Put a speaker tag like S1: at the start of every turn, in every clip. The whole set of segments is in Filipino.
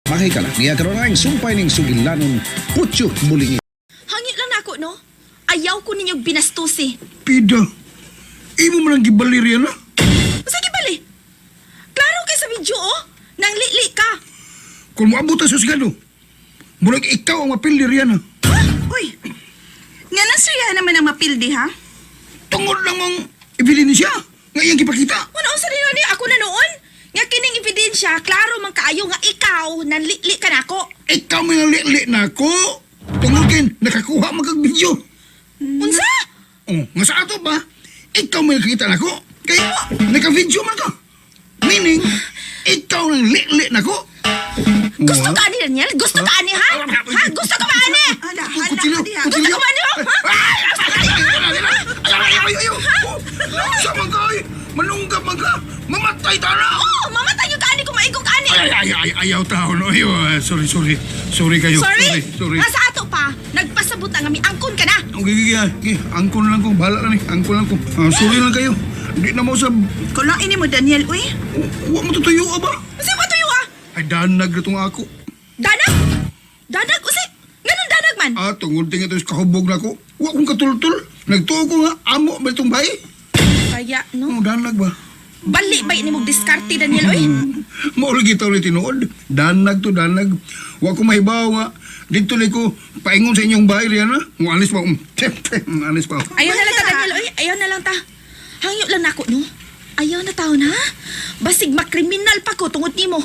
S1: Mahay ka na, niya karoon ang sumpay ning sugilanon, putyok bulingi.
S2: Hangit lang na ako, no? Ayaw ko ninyong binastusi.
S3: Pida, imo mo lang gibalir yan, ha?
S2: Sige bali. Klaro kay sa video, oh. Nang li ka.
S3: Kung maabot ang susgano, mulag ikaw ang mapilir yan, ha?
S4: Uy, nga nasaya naman ang mapildi, ha?
S3: Tungod lang ang ebidensya nga iyang gipakita.
S2: Ano sa rin ni ako na noon? Nga kining ebidensya, klaro man kaayo nga ikaw nang li ka na ako.
S3: Ikaw may nali na ako. Tungod kin, nakakuha magkag-video.
S2: Unsa?
S3: Oh, nga sa ato ba? Ikaw may nakita na ako. Kaya, naka-video man ka. Meaning, ikaw nang li na ako.
S2: Gusto ka ni Daniel? Gusto ka ni ha? Ha? Gusto ka ba ani?
S4: Hala,
S3: Kutsilyo,
S4: hala,
S2: Gusto ka ba ni ha?
S3: Ayaw! Sama ka ay! Manunggap man ka! Mamatay ta na!
S2: Oh, mamatay yung kaani kung maigong kaani.
S3: Ayaw tao no. Sorry kayo. Sorry.
S2: Nasa ato pa, nagpasabot na nga mi angkon ka na.
S3: Okay, angkon lang ko. Bahala ka ni. Angkon lang ko. Sorry lang kayo. Hindi na mo sa...
S4: Kulain ni mo, Daniel, uy.
S3: Huwag mo tutuyo ka ba?
S2: Usi ba tuyo ha?
S3: Ay, danag na itong ako.
S2: Danag? Danag? Usi? Ganun danag man?
S3: Tungod tingin ito kahubog na ako. Huwag kong katultul. Nagtuo ko nga, amo ba itong bahay?
S2: Kaya, no?
S3: Danag ba?
S2: Bali ba ini mo diskarte, Daniel, oy?
S3: Maulagi ito ulit tinuod. Danag. Huwag ko mahibaw nga. Dito na ko, paingon sa inyong bahay riyan ha. Anis pa. Anis pa.
S2: Ayaw na lang ta, Daniel, oy. Ayaw na lang ta. Hangyo lang ako, no? Ayaw na taon, ha? Basig makriminal pa ko tungod ni mo.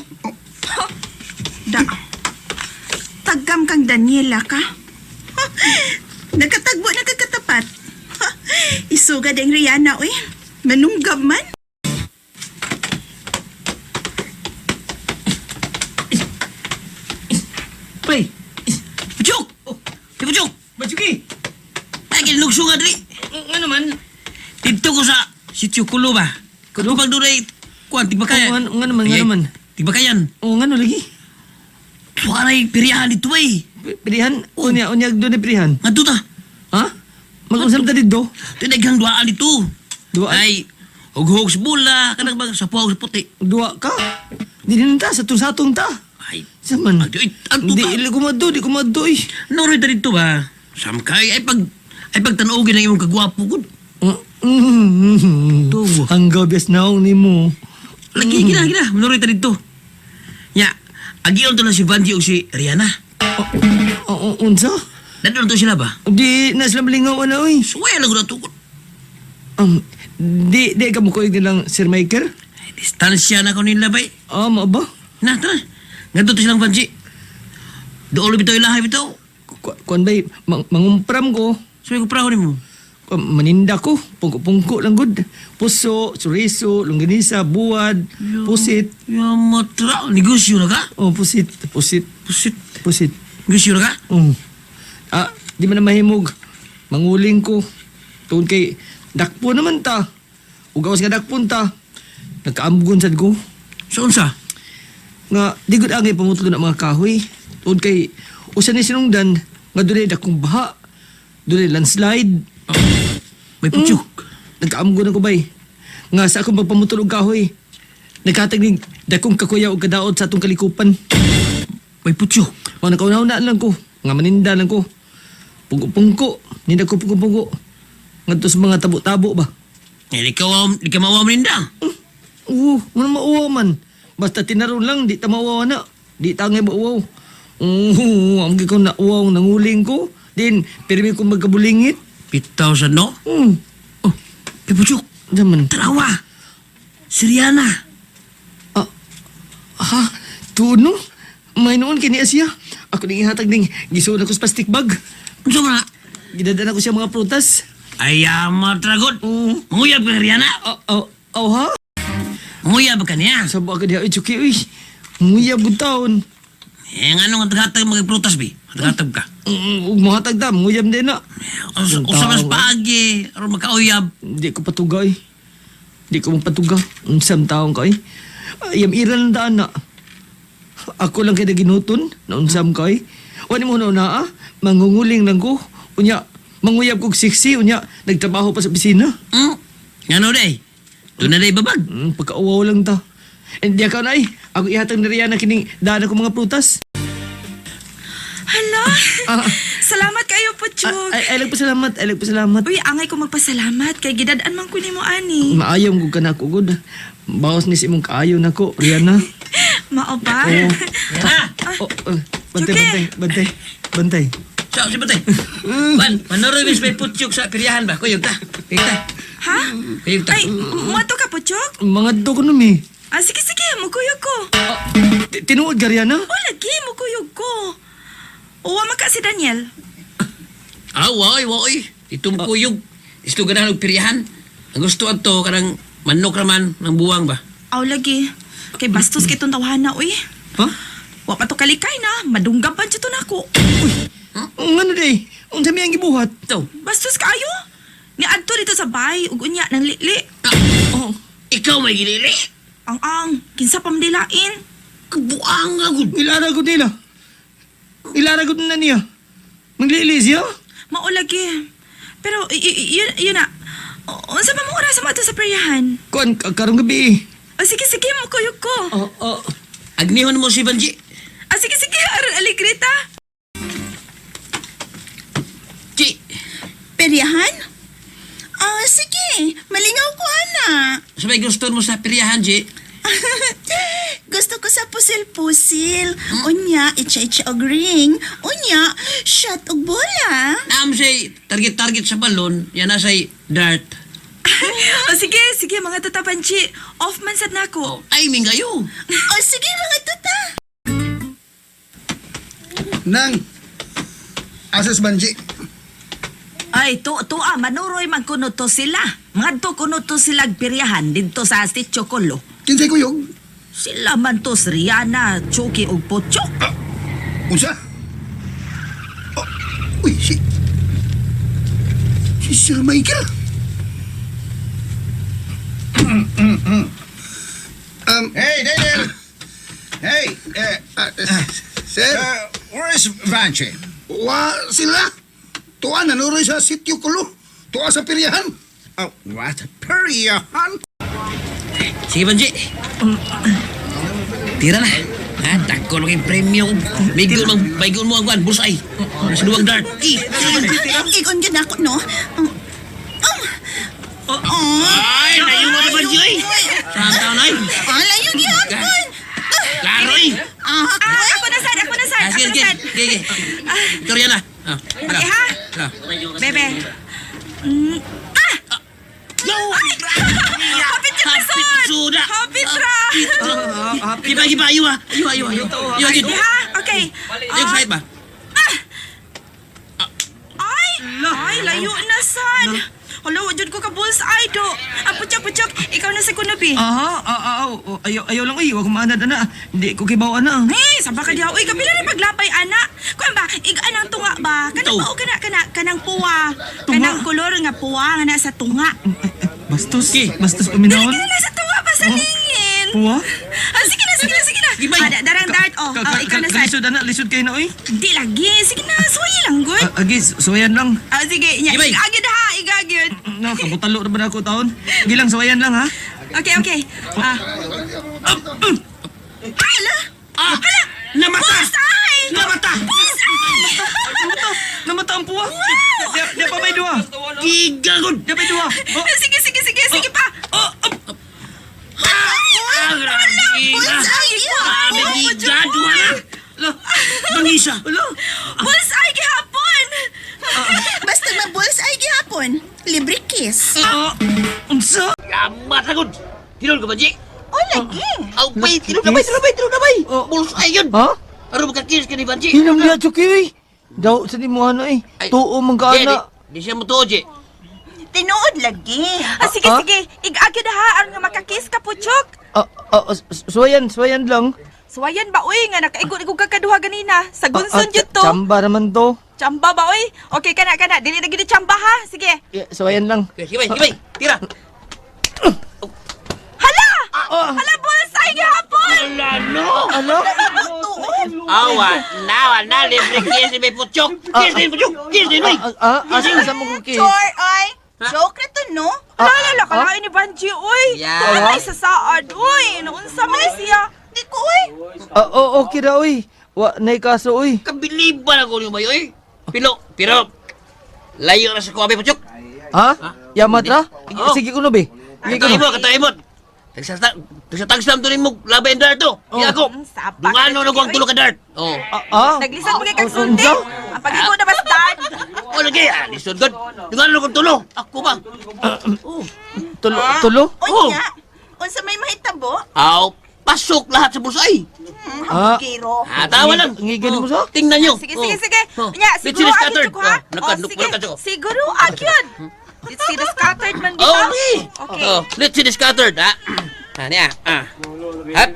S4: Da. Tagam kang Daniela ka. Nagkatagbo na kagkatapat. Isugad ang Rihanna, uy. Manunggab man.
S5: Pre! Pucuk! Pucuk!
S3: Bajuki!
S5: Lagi lugso nga dali. Ano man? Dito ko sa sitio Kulo ba? Kulo pag duray kuan tigbakayan.
S6: Nga naman.
S5: Tigbakayan.
S6: O nga no lagi.
S5: Suaray piriyahan dito eh.
S6: Pilihan? Unyag doon na pilihan.
S5: Ngadto ta.
S6: Ha? Mag-usap ta dito?
S5: Tinaghang duaan dito.
S6: Dua?
S5: Ay, hughog sa bula, kanang bang sa puhaw sa puti.
S6: Dua ka? Di din ta, satong-satong ta.
S5: Ay,
S6: Saman.
S5: anto
S6: Di,
S5: ka.
S6: di kumado eh.
S5: Naroy ta dito ba? Samkay, ay pag tanawagin ang imong kagwapo ko. Tuwa.
S6: Ang gabias naong ni mo.
S5: Lagi, gina. Naroy ta dito. Ya, agiyon to na si Vanji o si Rihanna.
S6: Unsa?
S5: Nandun to sila ba?
S6: Di na sila malingaw na oy.
S5: Suwaya lang ko na to.
S6: Di ka mo ko nilang Sir Maker?
S5: Distansya na ko nila ba?
S6: Mo ba?
S5: Na, tara. Nandun to silang Vanji. Doon ulit bitaw ilahay bitaw.
S6: Kuan ba'y, mangumpram ko.
S5: Sabi ko praho ni mo.
S6: Maninda ko, pungko-pungko lang good. Puso, chorizo, longganisa, buwad, pusit.
S5: Yamatra. Negosyo na ka?
S6: Pusit.
S5: Negosyo na ka?
S6: Di man na mahimog. Manguling ko. Tungkol kay dakpo naman ta. Ugawas nga dakpon ta. Nagkaamgon sad ko.
S5: So, unsa?
S6: Nga, di gud angay pamutlo na mga kahoy. Tungkol kay, usan ni sinungdan, nga doon dakong baha. Doon landslide.
S5: May putyok.
S6: Nagkaamgon ako bay. Nga sa akong pagpamutlo og kahoy. Nagkatagnig, dakong kakuya o kadaot sa atong kalikupan.
S5: May putyok.
S6: Mga nakaunahunaan lang ko. Nga maninda lang ko. Pungko-pungko. Ninda ko pungko-pungko. Nga sa mga tabo-tabo ba?
S5: Eh, di ka mawa maninda.
S6: Oo, wala mauwaw man. Basta tinaron lang, di ta mauwaw na. Di ta nga mauwaw. Ang ko na uwaw, nanguling ko. Din, pirmi ko magkabulingit.
S5: 8,000, no? Oh, may putyok.
S6: Zaman.
S5: Tarawa. Si Rihanna.
S6: Ha? Tuno? May noon kini Asya. Ako nang ihatag ning gisuon ako sa plastic bag.
S5: Unsa man na?
S6: Gidadala ko siya mga prutas.
S5: Ay, matragot. Manguyab ka, Rihanna.
S6: Ha?
S5: Manguyab ka niya.
S6: Sabo ka diha, Chuki, uy. Nguyab gud taon.
S5: Eh, nga nung hatag mga prutas, bi? Hatag ka.
S6: Ug mahatag ta, nguyab din na.
S5: Usa mas paagi. Aron makauyab.
S6: Di ko patugay. Di ko mapatuga. Unsam taong kay. Ayam iran daan na. Ako lang kay ginuton na unsam kay. Wani mo na mangunguling lang ko. Unya, manguyab kog siksi. Unya, nagtrabaho pa sa opisina.
S5: Nga no, day? Doon na day babag.
S6: Pagkauwaw lang ta. Hindi ka na Ako ihatag na Rihanna kining daan ako mga prutas.
S2: Hala,
S6: Ah.
S2: salamat kayo po, Chug.
S6: Ay salamat.
S2: Uy, angay ko magpasalamat kay gidadaan man ko nimo ani.
S6: Maayong ko ka na ako, good. Bawas ni si mong kaayo na ko, Rihanna.
S2: Mao ba?
S6: Oo.
S5: Ha?
S6: Bantay.
S5: Sa, si Batay. Wan, manoroy mis may putyok sa piryahan ba? Kuyog ta. Kuyog ta.
S2: Ha?
S5: Kuyog ta.
S2: Ay, mato ka po, Chug?
S6: Mga do ko nun eh.
S2: Sige, mukuyog ko.
S6: Tinuod ka, Rihanna?
S2: O, lagi, mukuyog ko. Uwa man ka si Daniel.
S5: Woy. Ito mo kuyog. Isto ganahan og piryahan. Ang gusto ato kanang manok raman ng buwang ba?
S2: Aw, lagi. Kay bastos kay itong tawhana, uy.
S6: Ha?
S2: Wa pa to kalikay na. Madunggap pa dito na ako.
S6: Ang ano day? Ang sami ang gibuhat.
S5: Ito.
S2: Bastos kayo. Ni adto dito sa bay, ug unya ng lili.
S6: Oh.
S5: Ikaw may ginili.
S2: Ang, kinsa pamdilain.
S5: Kabuang nga gud.
S6: Ilaragod nila. Ilaragod na niya. Maglilis siya?
S2: Mao lagi. Pero, yun na. Unsa ba mo oras mo ato sa prayahan?
S6: Kuan, karong gabi eh.
S2: Sige, mukuyog ko.
S5: Agnihon mo si Banji.
S2: Sige, aron aligrita.
S5: Chi,
S4: Peryahan? Sige. Malingaw ko, ana.
S5: sabay gusto mo sa piryahan, Chi.
S4: Gusto ko sa pusil-pusil. Unya, itcha-itcha og ring. Unya, shot og bola.
S5: Naam say target sa balon, yan na say dart.
S2: Sige, mga tatapanchi. Off man sad na ako.
S5: Ay, mingayo.
S4: Sige, mga tuta.
S3: Nang, asas Banji.
S7: Ay, manuroy man kuno to sila. Mga to kuno to sila piryahan dito sa Sitio Colo.
S3: Kinsay kuyog?
S7: Sila man to si Rihanna, Chucky ug Pochok.
S3: Unsa? Uy, si Sir Michael. Hey, Daniel. Hey, sir.
S1: Where is Vanche?
S3: Wa sila. Tuwa na nuroy sa sitio kulo. Tuwa sa piryahan.
S1: Oh, what? Peryahan?
S5: Sige, Banji. Tira na. Ha, dako lang yung premium. Baygon mo ang buwan, bullseye. Sa duwang dart.
S4: Igon yun ako, no?
S5: Ay, layo mo na, Banji, oy. Saan taon, ay?
S4: Layo gihapon.
S5: Klaro, eh.
S2: Ako na sad.
S5: Sige. Ikaw Rihanna.
S2: Okay, ha? Bebe. Hapit yung person!
S5: Suda.
S2: Hapit ra!
S5: Giba, ayo.
S2: Sige, ha? Okay.
S5: Yung side ba?
S2: Ay, layo na sad. Hala, wajud ko ka bullseye do. Puchok, ikaw na sa kunabi.
S6: Ayaw lang eh. Huwag kumaanad na. Hindi ko kibaw na.
S2: Hey, saba ka diha. Uy, kabila ni paglapay, ana. Kuan ba, iganang tunga ba? Kanang
S5: Ito.
S2: bao kanang puwa.
S6: Tunga?
S2: Kanang kolor nga puwa nga nasa tunga.
S6: Bastos.
S5: Okay.
S6: Bastos
S2: Dili
S6: paminahon.
S2: ka nasa tunga ba sa lingin?
S6: Puwa?
S2: Sige na.
S5: Gibay.
S2: Darang dart. Ikaw na sad.
S6: Lisod kayo na, oy.
S2: Hindi lagi. Sige na, suwayi lang, good.
S6: Agis, suwayan lang.
S2: Sige,
S5: Gibay.
S2: igagid ha, igagid.
S6: No, kabutalo na ba na ako taon? Gilang, suwayan lang, ha?
S2: Okay.
S5: Namata!
S2: Bullseye!
S5: Namata!
S6: Namata ang puwa. Di pa may duwa.
S5: Gigagod!
S6: Di pa may duwa.
S2: Sige pa.
S5: Gigado na! Bangisa!
S2: Bullseye gihapon.
S4: Basta na bullseye gihapon. Libre kiss.
S6: Unsa?
S5: Yamat agad! Tinol ka ba, Ji?
S4: Lagi.
S5: Aw, bay! Tinol na bay! Bullseye yun!
S6: Ha?
S5: Ano magkakilis ka ni Banji?
S6: Hinam niya, Chucky. Daw, sa ni mo ano eh.
S5: Ay,
S6: Tuo man ka na.
S5: Di siya mo to, Ji.
S4: Tinuod lagi.
S2: Sige. Igagid ha, aron nga makakiss ka puchok.
S6: Suwayan lang.
S2: Suwayan ba uy nga nakaigo-igo ka kaduha ganina sa gunson jud to.
S6: Chamba naman to.
S2: Chamba ba uy? Okay kana. Dili na gid chamba ha. Sige.
S6: Suwayan lang.
S5: Gibay! Tira!
S2: Hala bullseye gihapon.
S6: Ano?
S5: Nawa na, libre kiss ni may putyok! Kiss ni putyok! Kiss ni may!
S6: Asa sa mo cookie?
S4: Chor, oy. Joke na to, no?
S2: Lala kalain ni Banji uy.
S5: Yeah.
S2: Ay sa saad uy. Naunsa man ni siya.
S4: di ko, uy.
S6: Okay ra, uy. Wa nay kaso, uy.
S5: Kabiliban ako niyo ba yun? Pero, layo na sa kuwabe, Puchok.
S6: Ha? Yamat ra?
S5: Oo.
S6: Sige kuno, be. Sige kuno.
S5: Katay mo. Tagsatagsam to rin mo laban dart to. Kaya ako, dungano na ko ang tulo ka dart. Oh.
S2: Naglisan mo kay kang sulti.
S6: Unsa?
S2: Ang pag-iko na bastard.
S5: O lagi, lisod god. Dungano na ko ang tulo. Ako ba?
S6: Tulo?
S4: Unya, unsa may mahitabo?
S5: Aw, pasok lahat sa busay.
S4: Giro.
S5: Tawa lang.
S6: Ngigin mo sa?
S5: Tingnan nyo.
S2: Sige. Nya,
S5: Let's see
S2: siguro
S5: the
S2: agad
S5: scattered.
S2: ko ha.
S5: Nakad ko.
S2: Siguro agad. Let's see the scattered man di
S5: Oh,
S2: ba?
S5: okay.
S2: Okay.
S5: Oh, let's see the scattered, ha? Niya. Hap.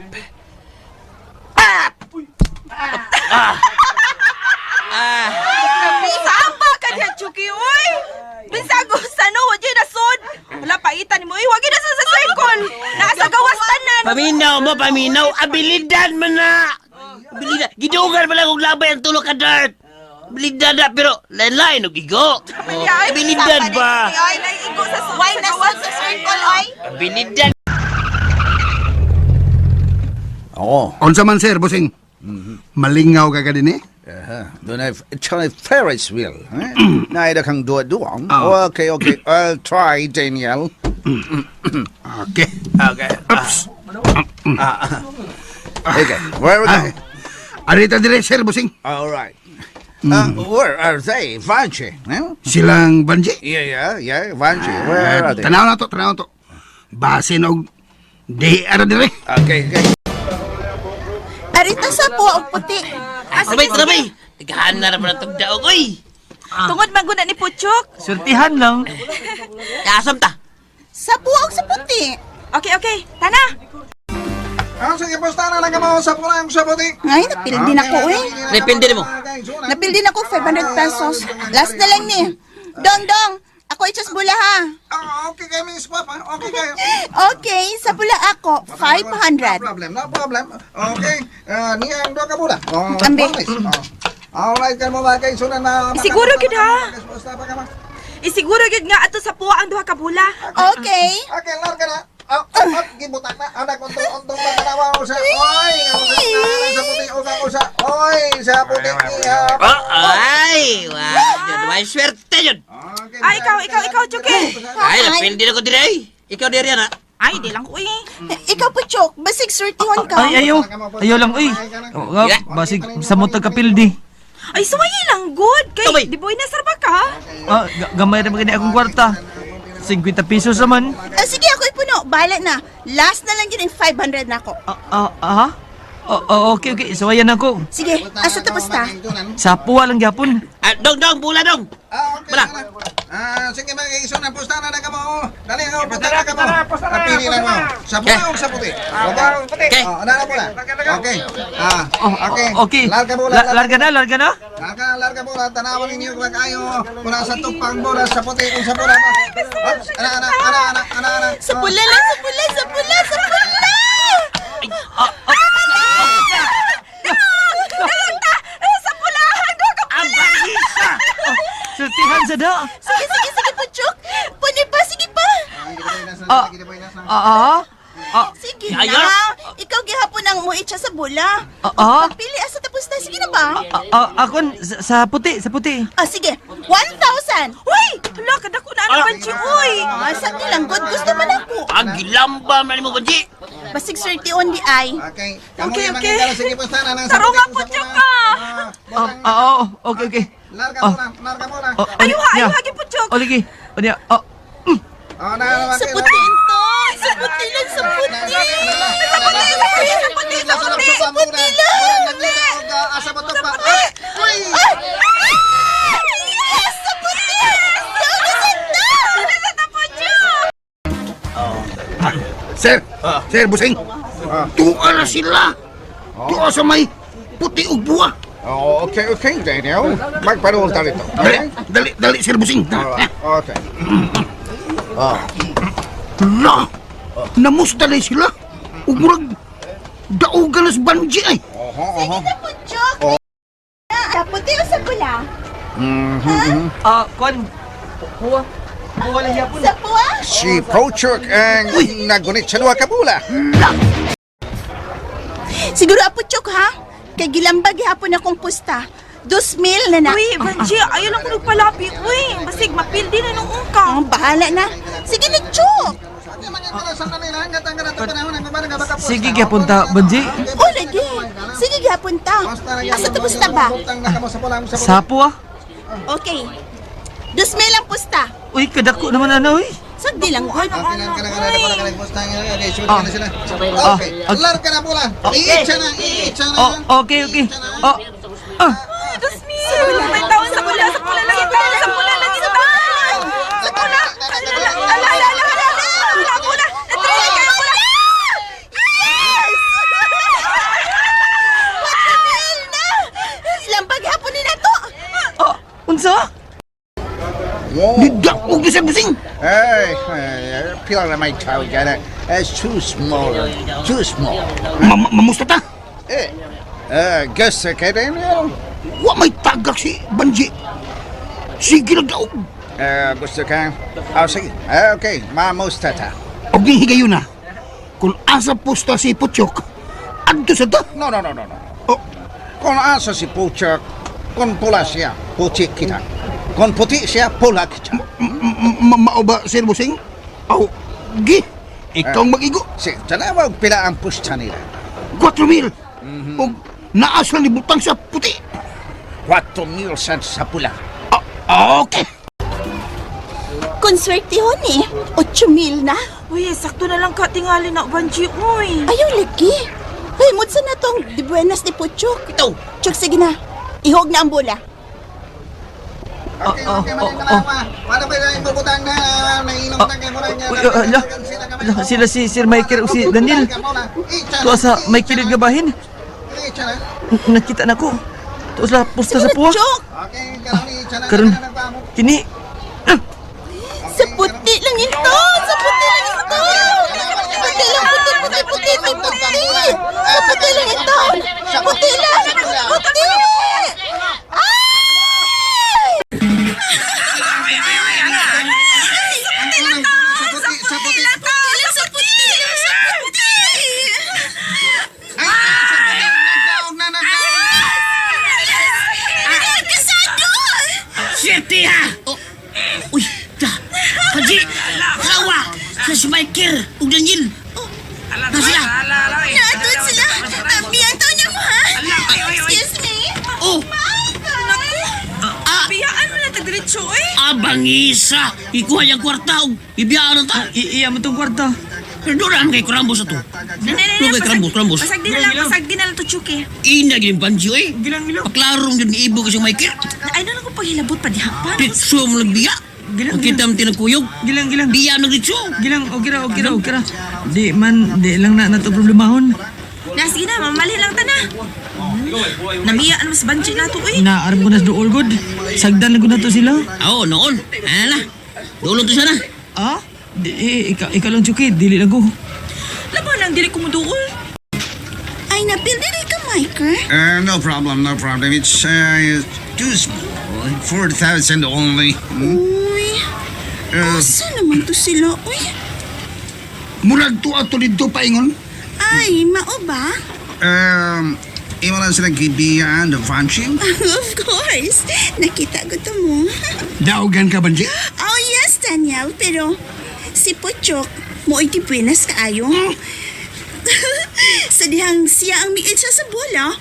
S2: Samba ka diyan, Chucky, oy! Bisago sa no, wadi na sod. Wala paitan mo, wagi na sa circle. Nasa gawas tanan.
S5: Paminaw. Abilidad man na. Abilidad. Gidugan pa lang kong labay ang tulo ka dart. Abilidad na, pero lain-lain o gigo. Abilidad ba?
S2: Ay, naiigo sa sod.
S4: Why nasa sa circle, oy?
S5: Abilidad.
S1: Oo.
S3: Unsa man sir, bossing? Malingaw ka din eh?
S1: Doon ay Ferris wheel. Naida kang duwa-duwang.
S3: Oh.
S1: Okay. I'll try, Daniel.
S3: Okay. Ups.
S1: Okay, where we go?
S3: Arita dire sir, bossing.
S1: All right. Where are they? Vanchi? Huh?
S3: Silang banji.
S1: Yeah, Vanchi. Where are they?
S3: Tanaw na to. Base na og di ara dire.
S1: Okay.
S4: Arita sa puwa og puti.
S5: Trabay. Naghahan na naman ang tagdaog, oy.
S2: Tungod maguna ni Puchok.
S6: Sultihan lang.
S5: Kasam ta.
S4: Sa puwa og sa puti.
S2: Okay. Tana.
S1: Sige, posta na lang mo sa pulang sa puti.
S4: Ay, napil din ako, eh.
S5: Depende mo.
S4: Napil din ako 500 pesos. Last na lang ni. Dong, ako itas bula ha.
S1: Okay kayo, Miss Papa. Okay kayo.
S4: Okay, sa bula ako, 500.
S1: No problem. Okay. Niyang doon ka muna.
S4: Ambi.
S1: Alright, kayo mo ba kayo sunan na...
S2: Siguro gid ha.
S1: Posta pa ka ma.
S2: Isiguro gid nga ato sa puwa ang duha ka bula.
S4: Okay.
S1: Okay, larga na. Gibutak na. Anak, untong pagkanawa ko sa... Oy! Sa puti, usa. Oy! Sa puti.
S5: Ay, wow. May swerte yun.
S1: Okay.
S2: Ay, ikaw, Chucky.
S5: Ay, napindi na ko din ay. Ikaw din yan, ha?
S2: Ay, di lang ko eh.
S4: Ikaw po, Chok. Basig sortihan ka.
S6: Ay, ayaw lang, uy. Basig, sa mo tagkapildi.
S2: Ay, suwayi lang, good. Kay,
S5: Tabay.
S2: di boy na sarba ka.
S6: Gamay na maganda akong kwarta. 50 pesos naman.
S4: Sige, ako ipuno. Bahala na. Last na lang yun yung 500 na ako.
S6: Okay. Sawayan ako.
S4: Sige, asa tapos ta?
S6: Sa puwa lang yapon.
S5: Dong, bula dong.
S1: Okay.
S5: Bala.
S1: Sige, mga isunan. Posta na ka mo. Dali nga, posta na ka mo. Napili lang mo. Sa puti o sa puti?
S5: Okay.
S1: Ano na pula? Okay.
S6: Okay.
S1: Larga mula.
S6: Larga na.
S1: Larga mula. Tanawan ninyo kung kayo. Mula sa tupang bola sa puti kung sa bola. Ana.
S4: Sa pula lang, sa pula.
S6: Sultihan sa da.
S4: Sige po, Chok. Puni pa, sige pa. Sige
S5: Ayaw.
S4: na. Ikaw gihapon ang muit siya sa bula. Pagpili, asa tapos na. Sige na ba?
S6: Akon, sa puti.
S4: Sige. 1,000.
S2: Uy, hala, kadako na naman, Chi, uy.
S4: Masak nilang good. Gusto man ako.
S5: Gilamba man mo, Banji.
S4: Basig 31 di ay.
S1: Okay.
S2: Okay.
S1: Sige, posta na.
S2: Taro nga po, Chok ka.
S6: Okay.
S1: Larga muna.
S2: Ayaw ha, hagi po, Chok.
S6: Lagi.
S4: Sa puti ito. Sa puti lang, sa puti.
S1: Asa ba ito pa?
S4: Yes, sa puti.
S3: Sir, busing. Tuwa na sila. Tuwa sa may puti ug buwa.
S1: Okay, Daniel. Magparoon tayo ito.
S3: Dali, sir, busing.
S1: Okay.
S3: La, namusta na sila. Ug murag daogan na sa banji ay.
S4: Sige na po, Chok. Sa puti o sa bula?
S6: Puwa lang yapon.
S4: Sa puwa?
S1: Si Pochuk ang nagunit sa luwa kabula.
S4: Siguro apo chok ha? Kay gilambag hapon akong pusta. 2,000 na na.
S2: Uy, Banji, ayaw lang ko nagpalapi. Uy, basig mapildi na nung ungkaw.
S4: Bahala na. Sige na, chok.
S6: Sige gyapon ta, Banji.
S4: Oh, lagi. Sige, gihapon ta. Asa to pusta ba?
S6: Sapo ah.
S4: Okay. 2,000 lang pusta.
S6: Uy, kadako naman ano eh.
S4: Sagdi lang.
S1: Okay, alar ka na pula. Iitsa na.
S6: Okay. Oh,
S2: May taon sa pula lagi taon sa pula lagi sa taon. Sa pula. Ala. Pula. Natry kayo pula.
S4: Lambag hapon ni nato.
S6: unsa?
S5: Lidak mo gising-gising.
S1: Hey, pila na may tao dyan. It's too small. Too small.
S5: Mamusta ta?
S1: Gusto ka rin yun?
S5: Wa may tagak si Banji. Sige lang daw.
S1: Gusto ka? Sige. Okay, mamusta ta.
S5: Og ni higayon na. Kung asa pusta si Putyok, adto sa ta.
S1: No.
S5: Oh,
S1: Kung asa si Puchak, kung pula siya, puti kita. Kung puti siya, pula kita.
S5: mao ba, Sir Busing? Aw, gi. Ikaw mag-igo.
S1: Sige, tanawag pila ang pusta nila.
S5: 4,000. Og naas lang ibutang sa puti.
S1: 4,000 sa pula.
S5: Okay.
S4: Konsertihon eh. 8,000 na.
S2: Uy, sakto na lang ka tingali na, Banji. Uy.
S4: Ayaw lagi. Ay, mutsa na tong di buenas ni Puchok.
S5: Ito.
S4: Chok, sige na. Ihog na ang bola.
S1: Okay, malawa. Paano ba yung bubutang na nainom na kayo muna niya?
S6: Sila si Sir Michael o si Daniel. Tuwa sa may kilid gabahin. Nakita na ko. Tuwa sa pusta sa puwa.
S4: Chok,
S6: Karon, kini.
S4: sa puti lang ito. Sa puti lang ito. Puti lang, puti. Sa puti lang ito. Puti lang. Puti.
S5: Siyete ha! Uy, da! Haji! Lawa! Na si Michael! Ug Daniel! Na sila!
S4: Naatod sila. Biyantaw niya mo, ha? Excuse me.
S5: Oh!
S2: Biyaan mo na tagdiretso, eh.
S5: Abang isa! Ikuha yung kwarta og ibiyaan ta!
S6: Iya mo tong kwarta.
S5: Pero doon kay Krambos ato. Doon kay Krambos.
S2: Pasag din na lang to, Chuki.
S5: Ina gini Banjo eh!
S6: Gilang.
S5: Paklarong yun ni Ibo kasi Michael!
S2: Ay, na lang ko paghilabot pa di hapan.
S5: Pitso mo lang biya! Ang kita mo tinagkuyog!
S6: Gilang.
S5: Biya mo ditso!
S6: Gilang, okay ra. Di lang na nato problemahon.
S2: Na, sige na, mamali lang ta na. Namiyaan mas Banji na to, eh.
S6: Naaram ko na sa dool god. Sagdan na ko na to sila.
S5: Oo, noon! Ala! Dulong to sana!
S6: Ah? Di, ikaw lang Chuki, dili lang ko.
S2: Laban lang, dili ko mo doon.
S4: Ay, napil din ka, Michael.
S3: No problem. It's too small. 4,000 only.
S4: Uy, asa naman to sila? Uy,
S5: Murag to ato dito paingon!
S4: ay, mao ba?
S3: Imo lang sila gibiyaan the function.
S4: Of course. Nakita ko to mo.
S5: Daogan ka, Banji?
S4: Oh, yes, Daniel. Pero si Puchok, mo iti buenas kaayo. Sa dihang siya ang miid siya sa bola,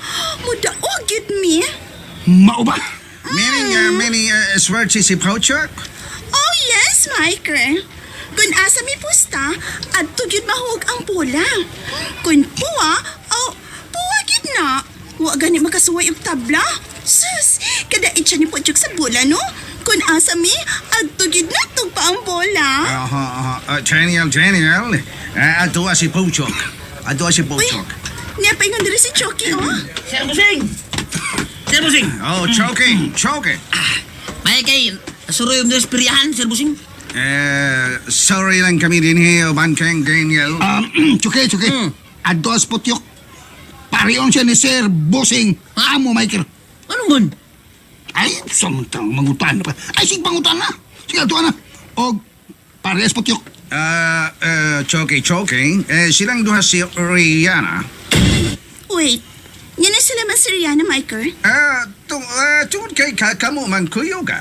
S4: mo daog yun mi.
S5: Mao ba?
S3: Many swear si Pouchok.
S4: Oh, yes, Michael. Kung asa mi pusta, adto gyud mahug ang bola. Kung puwa, puwa gyud na. Wa gani makasuway og tabla. Sus, kada itcha ni Puchok sa bola, no? Kung asa mi, adto gyud na tugpa ang bola.
S3: Daniel. Ato si Pouchok.
S4: Uy, niya pa ingon diri si Chucky, oh.
S5: Sir Busing!
S3: Oh, choking.
S5: May kay suroy yung espiryahan, Sir Busing.
S3: Sorry lang kami din here, Bankeng Daniel.
S5: Chuki. Adto as Putyok. Pariyon siya ni Sir Busing. Amo, Michael. Ano man?
S6: Ay, samantang mangutan pa. Ay, sige pangutan na. Sige, tuwa na. O, pares putyok.
S3: Choking. Silang duha si Rihanna.
S4: Wait, yan na sila man si Rihanna, Michael.
S3: Tungod kay kamo man kuyo ka.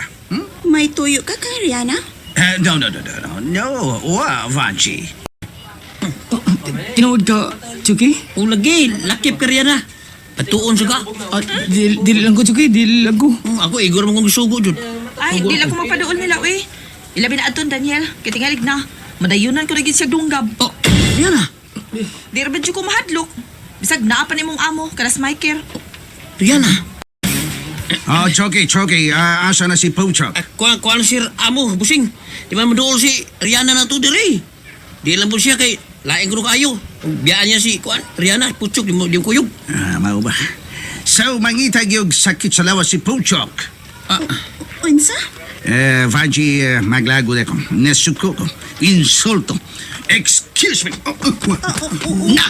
S4: May tuyo ka kay Rihanna?
S3: No, Vanji.
S6: Tinuod ka, Chucky?
S5: O lagi, lakip ka riyan na. Patuon sa ka.
S6: Dili lang ko, Chucky. Dili lang ko.
S5: Ako, igor mo kong sugo, Jud.
S2: Ay, di lang ko mapaduol nila, uy. Ilabi na aton, Daniel. Kitingalig na. Madayunan ko na gid siya dunggab.
S5: Oh, riyan na.
S2: Di ra ba dyan ko mahadlok? Bisag naa pa nimong amo, kanas Michael.
S5: Riyan na.
S3: Choki, asa na si Puchok?
S5: Kuan sir amo, busing. Di ba maduol si Rihanna na to diri? Di lang po siya kay laing ko kayo. Biyaan niya si kuan Rihanna, putsok di mo kuyog.
S3: Mao ba? So, mangitag yung sakit sa lawas si Puchok.
S4: Unsa?
S3: Vanji, maglago na ko. Nasuko ko. Insulto. Excuse me. Na!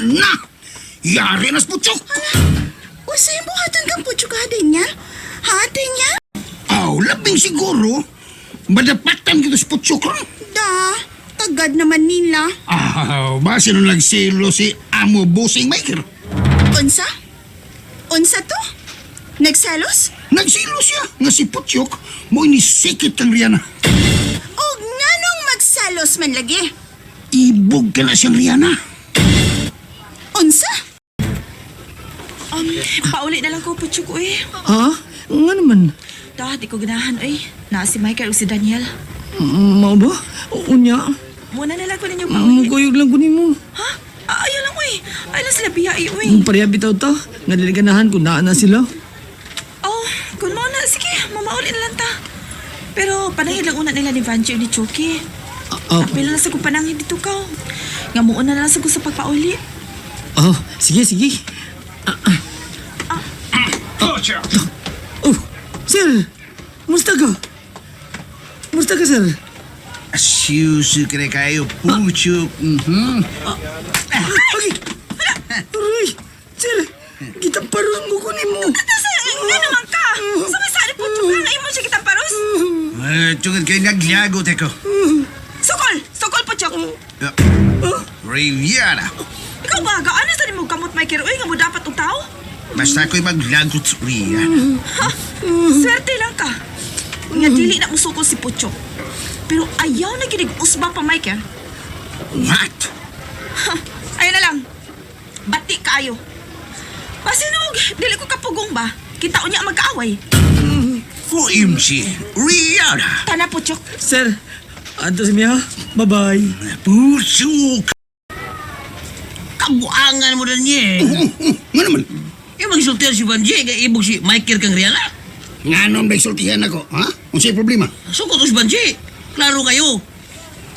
S3: Na! Yari na sa Puchok!
S4: Unsa yung buhatan kang putyo ka din niya? Hatin niya?
S3: Labing siguro. Madapatan kita sa Puchok.
S4: Da, tagad naman nila.
S3: Base nung nagsilo si Amo Busing Maker.
S4: Unsa? Unsa to? Nagselos?
S3: Nagsilo siya nga si Puchok mo inisikit ang Rihanna.
S4: Og nganong magselos man lagi?
S3: Ibog ka na siyang Rihanna.
S4: Unsa?
S2: Pauli na lang ko, Puchuk, uy.
S6: Ha? Nga naman.
S2: Da, di ko ganahan, uy. Naa si Michael o si Daniel.
S6: Mao ba? Unya.
S2: Muna na lang ko ninyo pauli.
S6: Kuyog lang ko nimo.
S2: Ha? Ayaw lang, uy. Ayaw lang sila biya, uy.
S6: Pareha bitaw ta. Nga diliganahan kung naa na sila.
S2: Oh, kung mo na, sige, mamauli na lang ta. Pero panahid lang una nila ni Vanji o ni Chucky. Apil na lang sa kong panangin dito ka. Nga muuna na lang sa ko sa pagpauli.
S6: Sige. Oh, sir. Musta ka? Sir?
S3: Asyusu ka na kayo, Puchok.
S6: Aray, sir. Gitamparos mo ko nimo.
S2: Nga naman ka! Sumasali po, Chuka, nga imo siya kitang paros.
S3: Tungod kayo naglagot ako.
S2: Sukol po, Chuk.
S3: Rihanna.
S2: Ikaw ba, gaano sa mo kamot, Michael? Uy, nga mo dapat ang tao?
S3: Basta ako'y maglagot sa Rihanna.
S2: Swerte lang ka. Nga dili na mo sukol si Puchok. Pero ayaw na ginig usba pa, Michael.
S3: What?
S2: Ayun na lang. Bati kaayo. Pasinog, dili ko kapugong ba? Kita niya ang magkaaway.
S3: OMG, Rihanna.
S2: Tana, Puchok.
S6: Sir, ato si Mia. Bye-bye.
S3: Puchok.
S5: Kabuangan mo na niya.
S3: Nga naman.
S5: Yung magsultihan si Vanji, kaya ibog si Michael kang Rihanna.
S3: Nga naman may sultihan ako, ha? Kung sa'yo problema?
S5: Sukot si Vanji. Klaro kayo.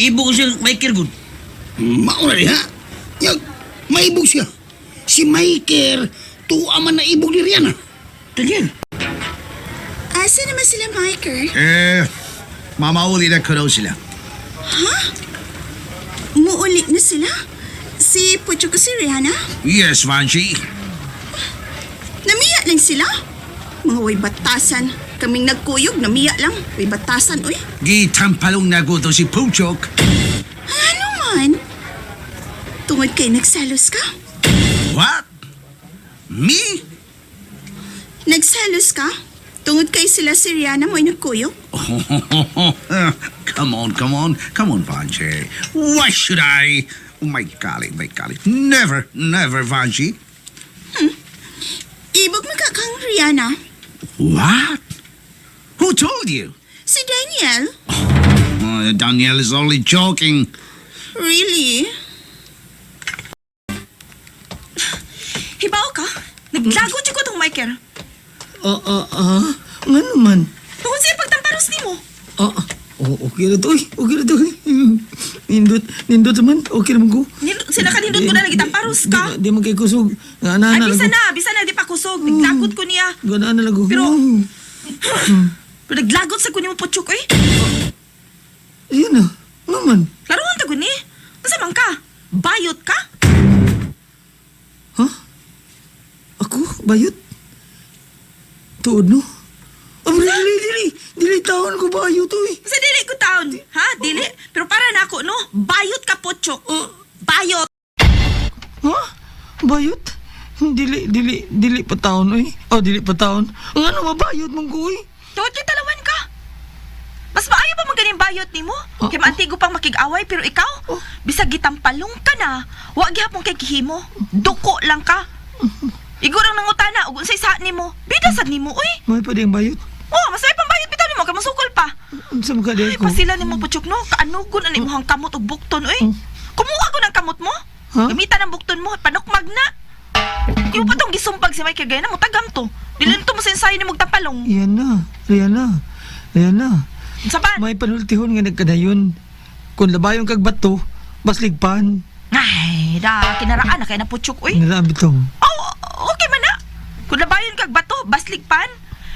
S5: Ibog si Michael good.
S3: Mauna rin, ha? Yung, maibog siya. Si Michael, tuwa man na ibog ni Rihanna.
S5: Daniel.
S4: Asa naman sila, Michael?
S3: Mamauli na ko daw sila.
S4: Muulit na sila? Si putyo ko si Rihanna?
S3: Yes, Vanji.
S4: Namiya lang sila? Mga way batasan. Kaming nagkuyog, namiya lang. Way batasan, uy.
S3: Gitampalong naguto si Puchok.
S4: Ano man? Tungod kay nagsalos ka?
S3: What? Me?
S4: Nagsalos ka? Tungod kay sila si Rihanna mo'y nagkuyog?
S3: Come on, Vanji. Why should I? Oh, my golly. Never, Vanji.
S4: Ibog magkakang Rihanna.
S3: What? Who told you?
S4: Si Daniel?
S3: Daniel is only joking.
S4: Really?
S2: Hibaw ka? Naglagot siya ko itong Michael.
S6: Nga naman.
S2: Tungkol siya pagtamparos ni mo.
S6: Okay na to, Nindot naman, okay naman ko.
S2: Sila kanindot ko na nagitamparos ka.
S6: Di man kay kusog. Nga
S2: Ay,
S6: na
S2: bisa na, di pa kusog. Naglagot ko niya.
S6: Gana na lago.
S2: Pero naglagot sa kunin mo, Puchok, eh.
S6: Ayan na, naman.
S2: Laruan ta guni. Asa man ka? Bayot ka?
S6: Ha? Ako? Bayot? Tuod no? Dili taon ko bayot to eh.
S2: Sa dili ko taon. Ha? Dili? Pero para na ako, no? Bayot ka, Puchok. Bayot.
S6: Ha? Bayot? Dili pa taon, oy. Oh, dili pa taon. Ang ano, mabayot mong ko, oy.
S2: Tuwad kay talawan ka. Mas maayo pa maganing bayot nimo. Kay maantigo pang makig-away pero ikaw, bisag gitampalong ka na, wa gihapon kay kihimo. Duko lang ka. Igurang nangutana ug unsay sa nimo. Bida sad nimo uy.
S6: May pa ding bayot.
S2: Oh, masay pang bayot bitaw nimo kay masukol pa.
S6: Sa mga
S2: Ay,
S6: ko.
S2: pasila nimo puchok no, kaanugon ani mo hang kamot ug bukton uy. Kumuha ko ng kamot mo.
S6: Ha?
S2: Gamitan ang bukton mo, panukmag na. Iyo pa tong gisumpag si Mike Gayna mo tagam to. Dili to mo sensayo ni magtapalong.
S6: Yan na, Rihanna.
S2: Sa ban?
S6: May panultihon nga nagkadayon. Kung labayon kag bato, basligpan.
S2: Ay, kinaraan na kay na puchok uy.
S6: Narabi tong.
S2: Oh, okay man na. Kung labayon kag bato, baslig pan.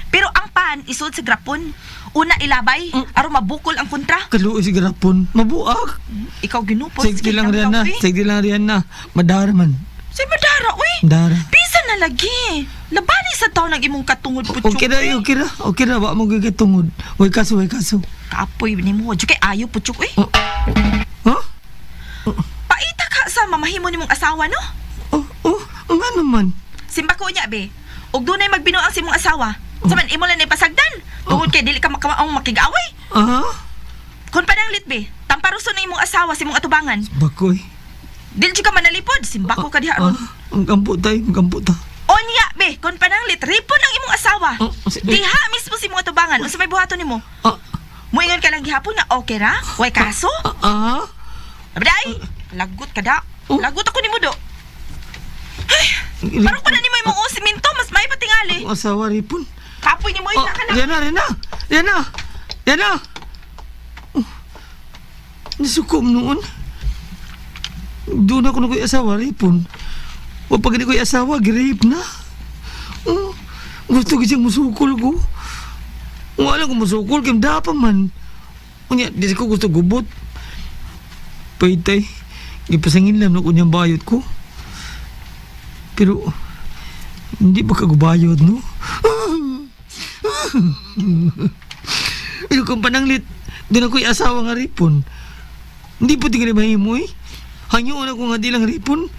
S2: Pero ang pan isod sa grapon. Una ilabay, aron mabukol ang kontra.
S6: Kaluoy si garapon. Mabuak.
S2: Ikaw ginupos.
S6: Sige lang Rihanna. Madara man.
S2: Say madara, uy.
S6: Dara.
S2: Pisa na lagi. Labani sa taon ng imong katungod puchok.
S6: Okay ra. Wa mo gagitungod. Way kaso.
S2: Kapoy ni mo. Diyo kay ayo puchok, uy.
S6: Ha?
S2: Paita ka sa mamahimo ni mong asawa, no?
S6: Ang ano man.
S2: Simba ko niya, be. Ug dunay magbinuang si mong asawa. Saman imo lang ipasagdan. Tungod kay dili ka makawaong makig-away.
S6: Aha?
S2: Kon pananglit, be. Tamparuso na imong asawa si mong atubangan.
S6: Bakoy.
S2: Dili ka manalipod. Simba ko ka diha ron.
S6: Ang kampo ta.
S2: Onya, be. Kon pananglit, ripon ang imong asawa. Diha mismo si mong atubangan. Unsa may buhaton nimo? Muingon ka lang gihapon nga okay ra? Way kaso? Abday, lagot ka da. Lagot ako nimo do. Ay, parang pa na nimo imong siminto, mas may patingali.
S6: Ang asawa ripon.
S2: Kapoy nimo ina ka na.
S6: Rihanna! Nasukom noon. Doon ako na ko'y asawa, ripon. O pag hindi ko'y asawa, girip na. Gusto ko siyang musukol ko. Wala ko musukol, kim dapat man. Unya, di ko gusto gubot. Paitay, ipasangin lang na kunyang bayot ko. Pero, hindi pa kagubayot, no? Pero kung pananglit, doon ako'y asawa nga ripon. Hindi po tingin mahimo eh. Hanyoon ako nga di lang ripon.